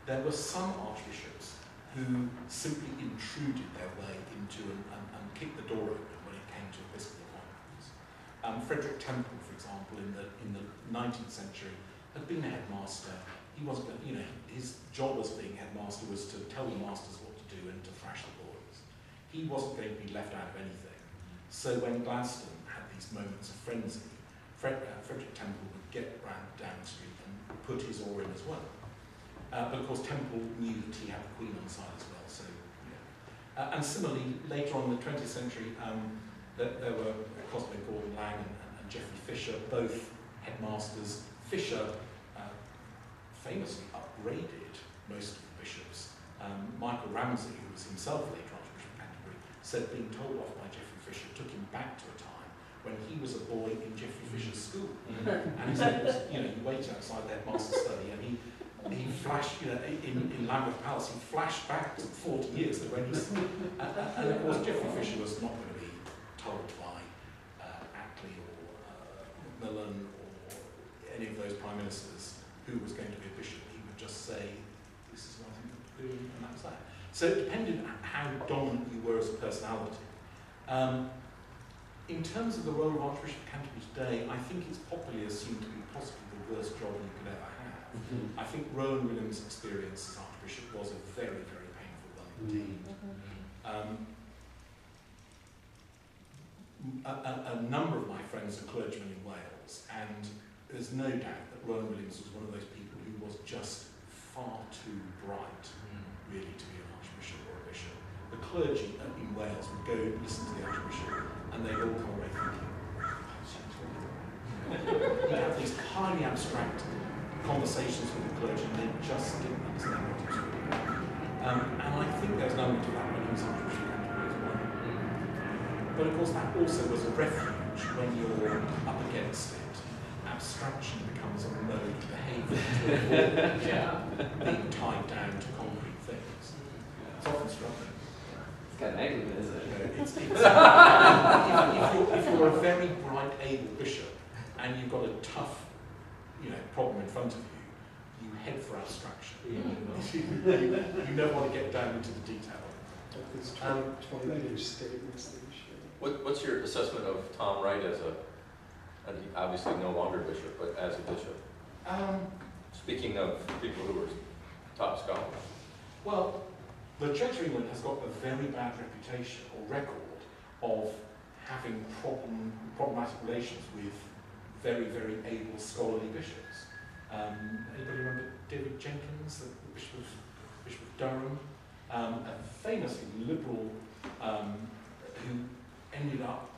Speaker 1: There were some archbishops who simply intruded their way into and kicked the door open when it came to Episcopal appointments. Frederick Temple, for example, in the 19th century, had been a headmaster. He wasn't, his job as being headmaster was to tell the masters what to do and to thrash the boys. He wasn't going to be left out of anything. So when Gladstone had these moments of frenzy, Frederick Temple would get round down the street and put his oar in as well. But of course Temple knew that he had the Queen on side as well. So, yeah. And similarly, later on in the 20th century, there were Cosmo Gordon Lang and Geoffrey Fisher, both headmasters. Fisher famously upgraded most of the bishops. Michael Ramsey, who was himself later Archbishop of Canterbury, said being told off by Geoffrey Fisher took him back to a time when he was a boy in Geoffrey Fisher's school. And he said, you wait outside the headmaster's study, and he flashed, in Lambeth Palace, he flashed back to 40 years that when he was, and of course Geoffrey Fisher was not going to be told by Attlee or Macmillan or any of those prime ministers who was going to be a bishop. He would just say, this is what I think we're doing, and that was that. So it depended on how dominant you were as a personality. In terms of the role of Archbishop of Canterbury today, I think it's popularly assumed to be possibly the worst job you could ever have. I think Rowan Williams' experience as Archbishop was a very, very painful one indeed. A number of my friends are clergymen in Wales, and there's no doubt that Rowan Williams was one of those people who was just far too bright, really, to be an Archbishop or a bishop. The clergy in Wales would go listen to the Archbishop, and they'd all come away thinking, he'd have these highly abstract conversations with the clergy, and they just didn't understand what he was talking about. And I think there's an element of that when he was Archbishop of Canterbury as well. But of course, that also was a refuge when you're up against it. Abstraction becomes a mode of behaviour to avoid being tied down to concrete things. It's often struggling.
Speaker 2: It's kind of Anglican, isn't it?
Speaker 1: If you're a very bright, able bishop and you've got a tough, problem in front of you, you head for abstraction. You never want to get down into the detail.
Speaker 12: It's
Speaker 1: Um,
Speaker 12: 20 statements that you share.
Speaker 8: What's your assessment of Tom Wright as and he obviously no longer bishop, but as a bishop? Speaking of people who were top scholars.
Speaker 1: Well, the Church of England has got a very bad reputation or record of having problematic relations with very, very able scholarly bishops. Anybody remember David Jenkins, the Bishop of Durham? A famously liberal who ended up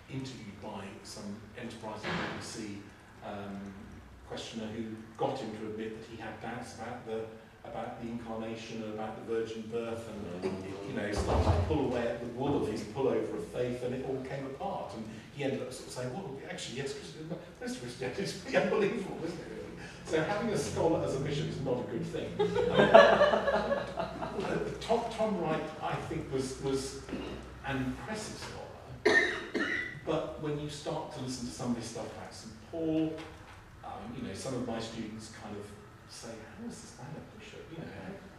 Speaker 1: interviewed by some enterprising BBC questioner who got him to admit that he had doubts about the incarnation and about the virgin birth, and started to pull away at the wool of his pullover of faith, and it all came apart. And he ended up sort of saying, well, actually, yes, most Christianity is pretty unbelievable, isn't it, really? So having a scholar as a bishop is not a good thing. Tom Wright, I think, was an impressive scholar, but when you start to listen to some of his stuff about St. Paul, some of my students kind of say, how is this man a bishop?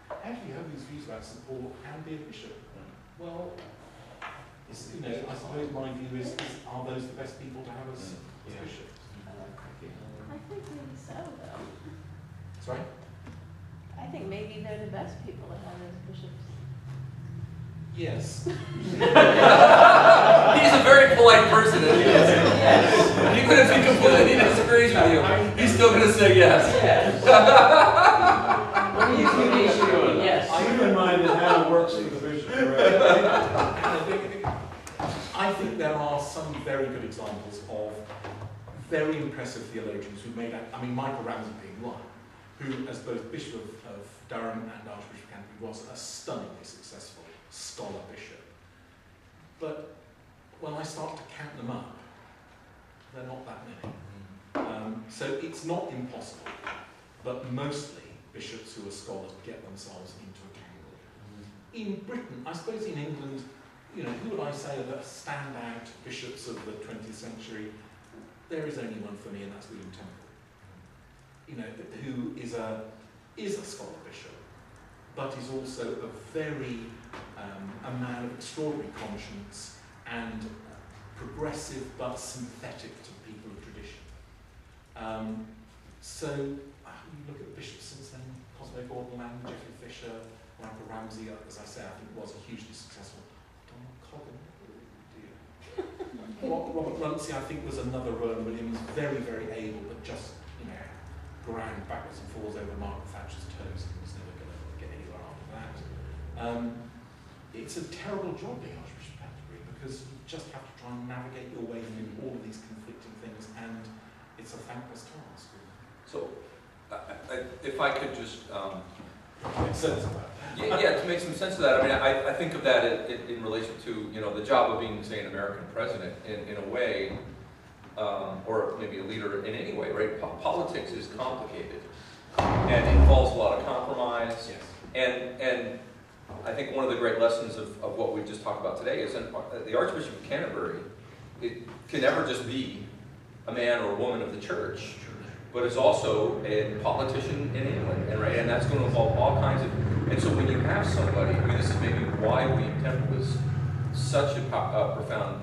Speaker 1: How do you have these views about St. Paul and be a bishop? Well, I suppose my view is, are those the best people to have as bishops?
Speaker 5: I think maybe so, though.
Speaker 1: Sorry?
Speaker 5: I think maybe they're the best people to have as bishops.
Speaker 1: Yes.
Speaker 8: He's a very polite person, isn't he? Even if he completely disagrees with you, he's still going to say yes.
Speaker 9: What do you think he should do? Yes.
Speaker 3: I keep in mind that how it works for the bishop,
Speaker 1: I think there are some very good examples of very impressive theologians who made that. Michael Ramsey being one, who, as both Bishop of Durham and Archbishop of Canterbury, was a stunningly successful scholar bishop. But when I start to count them up, they're not that many. So it's not impossible, but mostly bishops who are scholars get themselves into a tangle. In Britain, I suppose in England, who would I say are the standout bishops of the 20th century? There is only one for me, and that's William Temple. Who is a scholar bishop, but is also a man of extraordinary conscience and progressive but sympathetic to the people of tradition. So you look at the bishops since then: Cosmo Gordon-Lamb, Geoffrey Fisher, Michael Ramsey. As I say, I think was a hugely successful. Donald Coggan, Robert Runcie, I think, was another Rowan Williams, very, very able, but just ground backwards and forwards over Margaret Thatcher's toes and was never going to get anywhere after that. It's a terrible job being Archbishop of Canterbury, because you just have to try and navigate your way through all of these conflicting things, and it's a thankless task.
Speaker 8: So, if I could just
Speaker 1: make sense of that.
Speaker 8: to make some sense of that. I think of that in relation to the job of being, say, an American president in a way, or maybe a leader in any way, right? Politics is complicated and involves a lot of compromise.
Speaker 1: Yes.
Speaker 8: And I think one of the great lessons of what we just talked about today is that the Archbishop of Canterbury, it can never just be a man or a woman of the church, but is also a politician in England, and that's going to involve all kinds of. And so when you have somebody, this is maybe why William Temple was such a profound,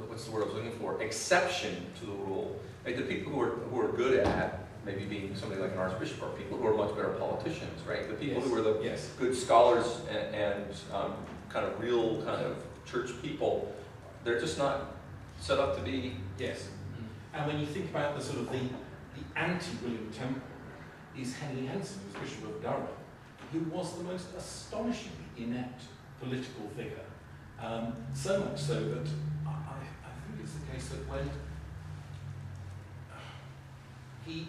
Speaker 8: what's the word I was looking for? Exception to the rule. Like the people who are good at maybe being somebody like an archbishop are people who are much better politicians, right? The people who are the good scholars and kind of real kind of church people, they're just not set up to be.
Speaker 1: Yes. And when you think about the sort of the anti-William Temple, is Henley Henson, who was Bishop of Durham, who was the most astonishingly inept political figure. So much so that I think it's the case that when he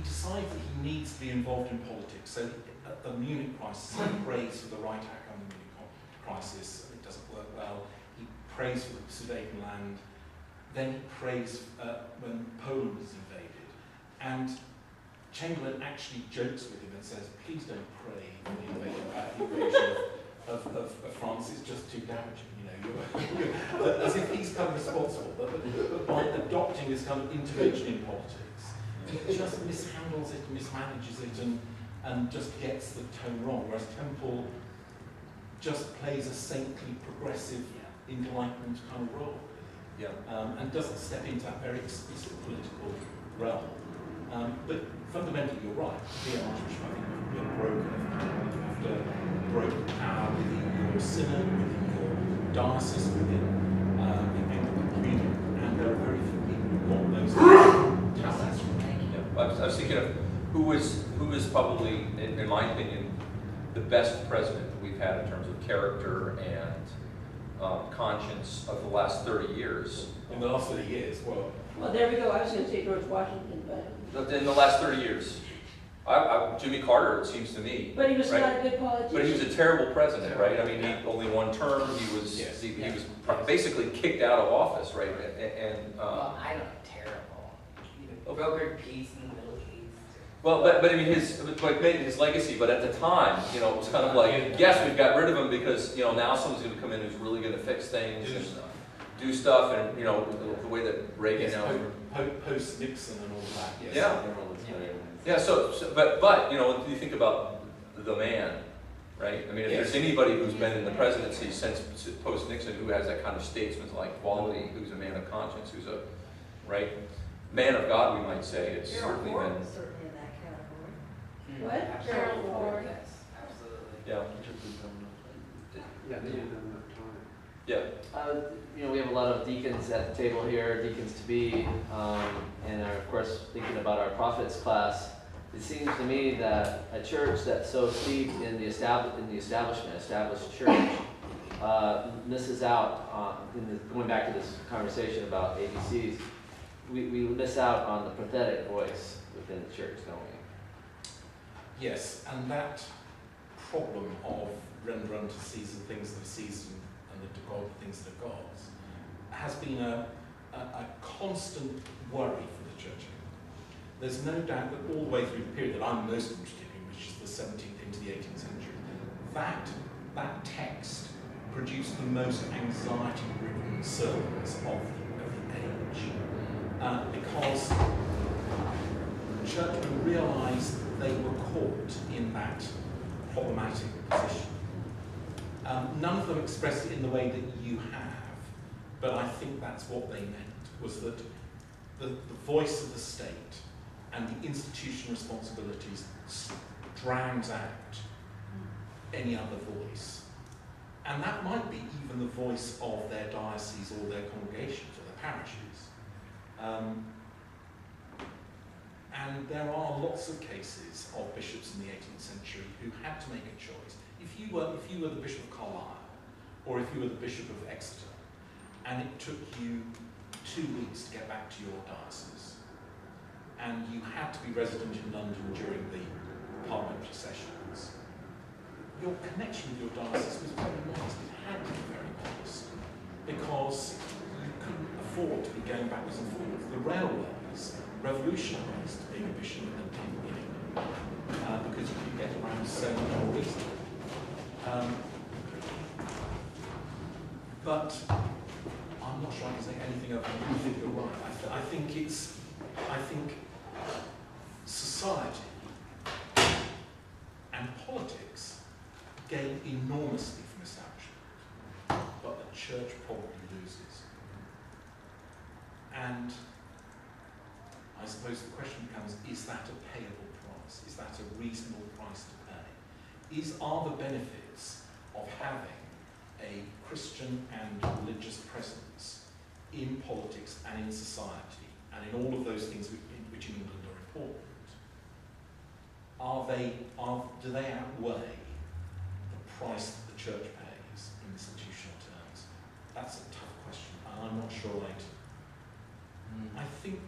Speaker 1: decides that he needs to be involved in politics, so at the Munich crisis, he prays for the right outcome of the Munich crisis, it doesn't work well. He prays for the Sudetenland, then he prays when Poland is invaded. And Chamberlain actually jokes with him and says, please don't pray for the invasion of France, it's just too damaging, as if he's kind of responsible, but by adopting this kind of intervention in politics, he just mishandles it, mismanages it, and just gets the tone wrong, whereas Temple just plays a saintly, progressive, enlightened kind of role,
Speaker 8: Yeah.
Speaker 1: and doesn't step into that very explicit political realm. But fundamentally, you're right. To be an archbishop, I think you have to be a broker. You have to broker power within your synod, within your diocese, within the Anglican community, and there are very few people who've got those talents.
Speaker 8: Yeah. I was thinking of who is probably, in my opinion, the best president that we've had in terms of character and conscience of the last 30 years.
Speaker 1: In the last 30 years, well,
Speaker 7: there we go. I was going to say George Washington, but
Speaker 8: In the last 30 years. Jimmy Carter, it seems to me.
Speaker 7: he was
Speaker 8: right?
Speaker 7: not a good politician.
Speaker 8: But he was a terrible president, right? I mean, he only one term. He was basically kicked out of office, right? And
Speaker 4: Well, I don't know, terrible. He brokered peace in the Middle East.
Speaker 8: well, but I mean, his legacy. But at the time, you know, it was kind of like, yes, we've got rid of him because now someone's going to come in who's really going to fix things and do stuff, and the way that Reagan now.
Speaker 1: Post Nixon and all that. Yes.
Speaker 8: Yeah. Yeah. So but when you think about the man, right? I mean, if there's anybody who's been in the presidency since post Nixon who has that kind of statesman-like quality, who's a man of conscience, who's a man of God, we might say, it's certainly been.
Speaker 10: Certainly in that category.
Speaker 7: What?
Speaker 5: Gerald Ford.
Speaker 4: Yes, absolutely.
Speaker 8: Yeah.
Speaker 12: Yeah, they didn't have enough time.
Speaker 8: Yeah.
Speaker 2: We have a lot of deacons at the table here, deacons to be, and are, of course, thinking about our prophets class. It seems to me that a church that's so steeped in the established church, misses out on, going back to this conversation about ABCs, we miss out on the prophetic voice within the church, don't we?
Speaker 1: Yes, and that problem of render unto Caesar the things that are Caesar's and to God the things that are God's has been a constant worry for the church. There's no doubt that all the way through the period that I'm most interested in, which is the 17th into the 18th century, that text produced the most anxiety-ridden sermons of the age. Because churchmen realised they were caught in that problematic position. None of them expressed it in the way that you have, but I think that's what they meant, was that the voice of the state and the institutional responsibilities drowns out any other voice. And that might be even the voice of their diocese or their congregations or their parishes. And there are lots of cases of bishops in the 18th century who had to make a choice. If you were the Bishop of Carlisle, or if you were the Bishop of Exeter, and it took you 2 weeks to get back to your diocese, and you had to be resident in London during the parliamentary sessions, your connection with your diocese was very modest. It had to be very modest, because you couldn't afford to be going backwards and forwards. The railways revolutionised being a bishop in England, because you could get around so much more easily. But I'm not sure I can say anything other than you think you're right. I think society and politics gain enormously from establishment, but the church probably loses. And I suppose the question becomes, is that a payable price? Is that a reasonable price to pay? Are the benefits of having a Christian and religious presence in politics and in society, and in all of those things which in England are important, do they outweigh the price that the church pays in institutional terms? That's a tough question, and I'm not sure I think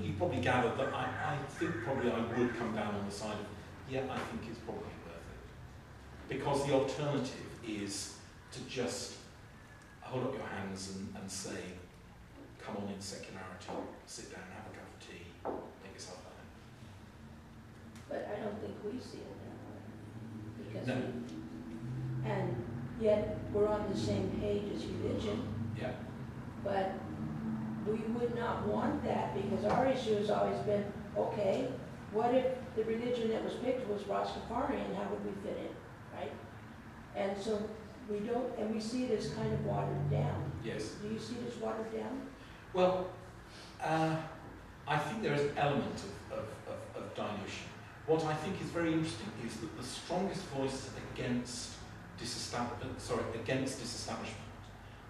Speaker 1: you probably gathered that I think probably I would come down on the side of, I think it's probably worth it. Because the alternative is to just hold up your hands and say, come on in secularity, sit down, have a cup of tea, make yourself at home.
Speaker 7: But I don't think we see it that way. Because
Speaker 1: No.
Speaker 7: and yet we're on the same page as religion.
Speaker 1: Yeah.
Speaker 7: But we would not want that, because our issue has always been, okay, what if the religion that was picked was Rastafarian, how would we fit in, right? And so we don't, and we see it as kind of watered down.
Speaker 1: Yes.
Speaker 7: Do you see it as watered down?
Speaker 1: Well, I think there is an element of dilution. What I think is very interesting is that the strongest voices against disestablishment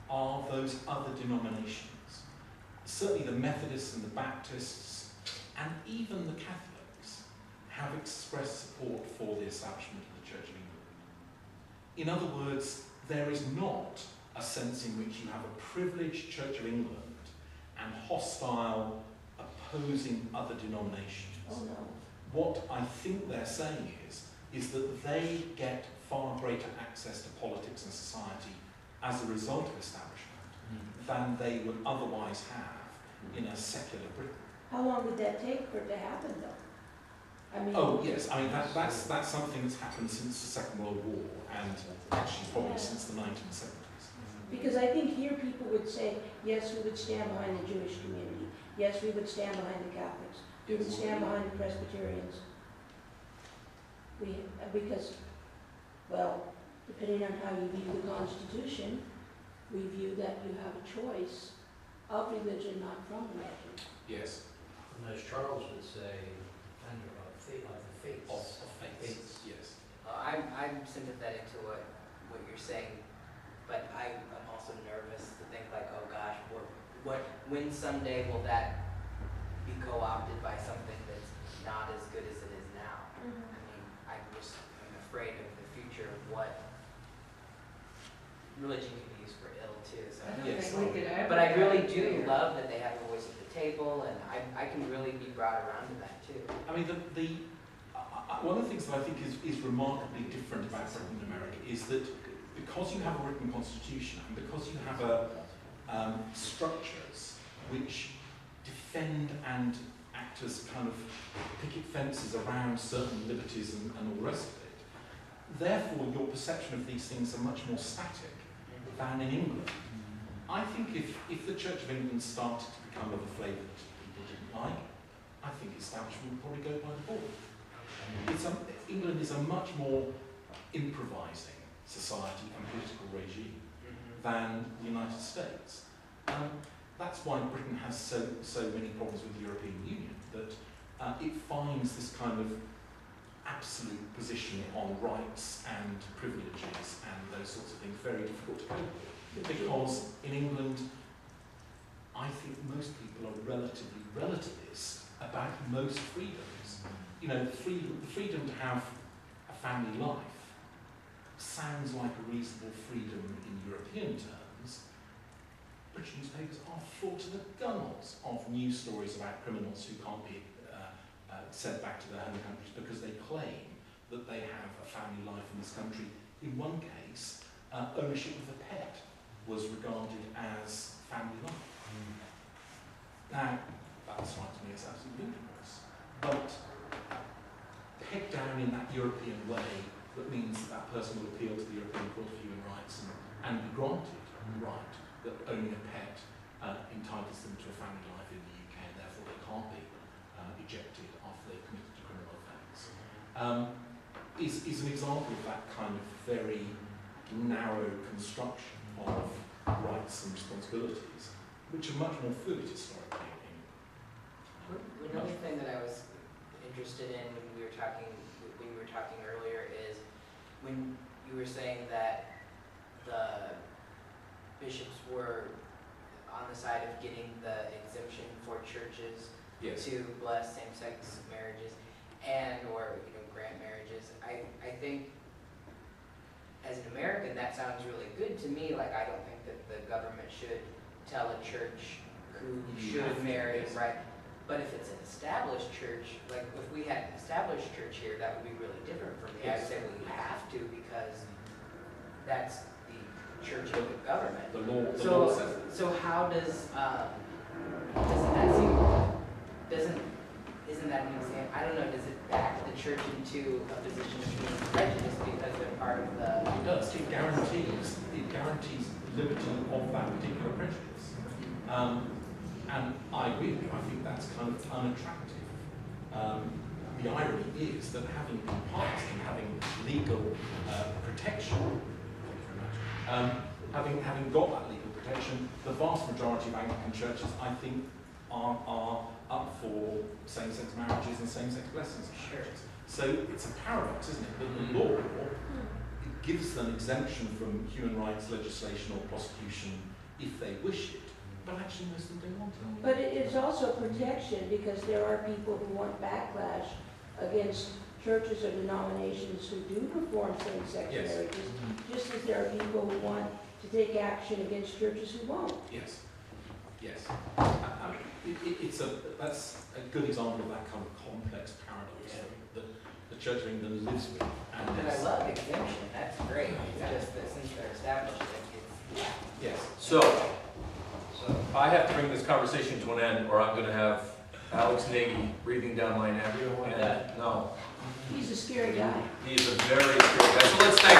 Speaker 1: are those other denominations. Certainly the Methodists and the Baptists, and even the Catholics, have expressed support for the establishment of the Church of England. In other words, there is not a sense in which you have a privileged Church of England and hostile, opposing other denominations.
Speaker 7: Oh no.
Speaker 1: What I think they're saying is that they get far greater access to politics and society as a result of establishment than they would otherwise have in a secular Britain.
Speaker 7: How long would that take for it to happen though? I mean.
Speaker 1: Oh yes, I mean that's something that's happened since the Second World War and actually probably since the 1970s.
Speaker 7: Because I think here people would say, yes, we would stand behind the Jewish community. Yes, we would stand behind the Catholics. We would stand behind the Presbyterians. Because, well, depending on how you view the Constitution, we view that you have a choice of religion, not from religion.
Speaker 1: Yes.
Speaker 9: And as Charles would say, defender of the faiths.
Speaker 1: Of faiths. Yes.
Speaker 4: I'm sympathetic to what you're saying, but I'm also nervous to think like, oh gosh, when someday will that be co-opted by something that's not as good as it is now? I mean, I'm afraid of the future of what religion can be used for ill too. So
Speaker 11: I don't
Speaker 1: Yes.
Speaker 11: think we could ever.
Speaker 4: but I really
Speaker 11: get
Speaker 4: do
Speaker 11: there.
Speaker 4: love that they have a voice at the table, and I can really be brought around to that too.
Speaker 1: I mean, one of the things that I think is remarkably different about Britain and America is that because you have a written constitution and because you have structures which defend and act as kind of picket fences around certain liberties and all the rest of it, therefore your perception of these things are much more static than in England. I think if the Church of England started to become of a flavour that people didn't like, I think establishment would probably go by the board. England is a much more improvising society and political regime than the United States. That's why Britain has so many problems with the European Union, that it finds this kind of absolute position on rights and privileges and those sorts of things very difficult to cope with. Because in England, I think most people are relatively relativist about most freedoms. You know, the freedom to have a family life sounds like a reasonable freedom in European terms. British newspapers are full to the gunnels of news stories about criminals who can't be sent back to their home countries because they claim that they have a family life in this country. In one case, ownership of a pet was regarded as family life. Now, that strikes me as absolutely ludicrous, but pegged down in that European way, that means that person will appeal to the European Court of Human Rights and be granted the right that owning a pet entitles them to a family life in the UK, and therefore they can't be ejected after they've committed a criminal offence, is an example of that kind of very narrow construction of rights and responsibilities, which are much more fluid historically.
Speaker 4: Another thing that I was interested in when we were talking earlier is when you were saying that the bishops were on the side of getting the exemption for churches to bless same-sex marriages or grant marriages. I think as an American that sounds really good to me. Like, I don't think that the government should tell a church who should marry, right? But if it's an established church, like if we had an established church here, that would be really different for me. I'd say, well, you have to, because that's the church of the government.
Speaker 1: The law says it.
Speaker 4: So how doesn't that an example? I don't know, does it back the church into a position of being prejudiced because they're part of the...
Speaker 1: It does. It guarantees the liberty of that particular prejudice. And I agree with you. I think that's kind of unattractive. the irony is that having been passed and having legal protection, thank you very much, having got that legal protection, the vast majority of Anglican churches, I think, are up for same-sex marriages and same-sex blessings. Churches. So it's a paradox, isn't it? That the law it gives them exemption from human rights legislation or prosecution if they wish it, but actually most of them don't want it.
Speaker 7: But it is also protection, because there are people who want backlash against churches or denominations who do perform same-sex
Speaker 1: Yes.
Speaker 7: marriages, just as there are people who want to take action against churches who won't.
Speaker 1: Yes, yes. That's a good example of that kind of complex paradox that the Church of England lives with.
Speaker 4: And I love exemption, that's great, it's just that since they're established, it's,
Speaker 1: Yes.
Speaker 8: So, I have to bring this conversation to an end, or I'm going to have Alex Nagy breathing down my neck.
Speaker 9: You don't want
Speaker 8: And-
Speaker 9: that.
Speaker 8: No,
Speaker 7: He's a scary guy.
Speaker 8: he is a very scary guy. So let's thank.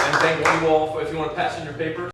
Speaker 8: And thank you all for, if you want to pass in your papers.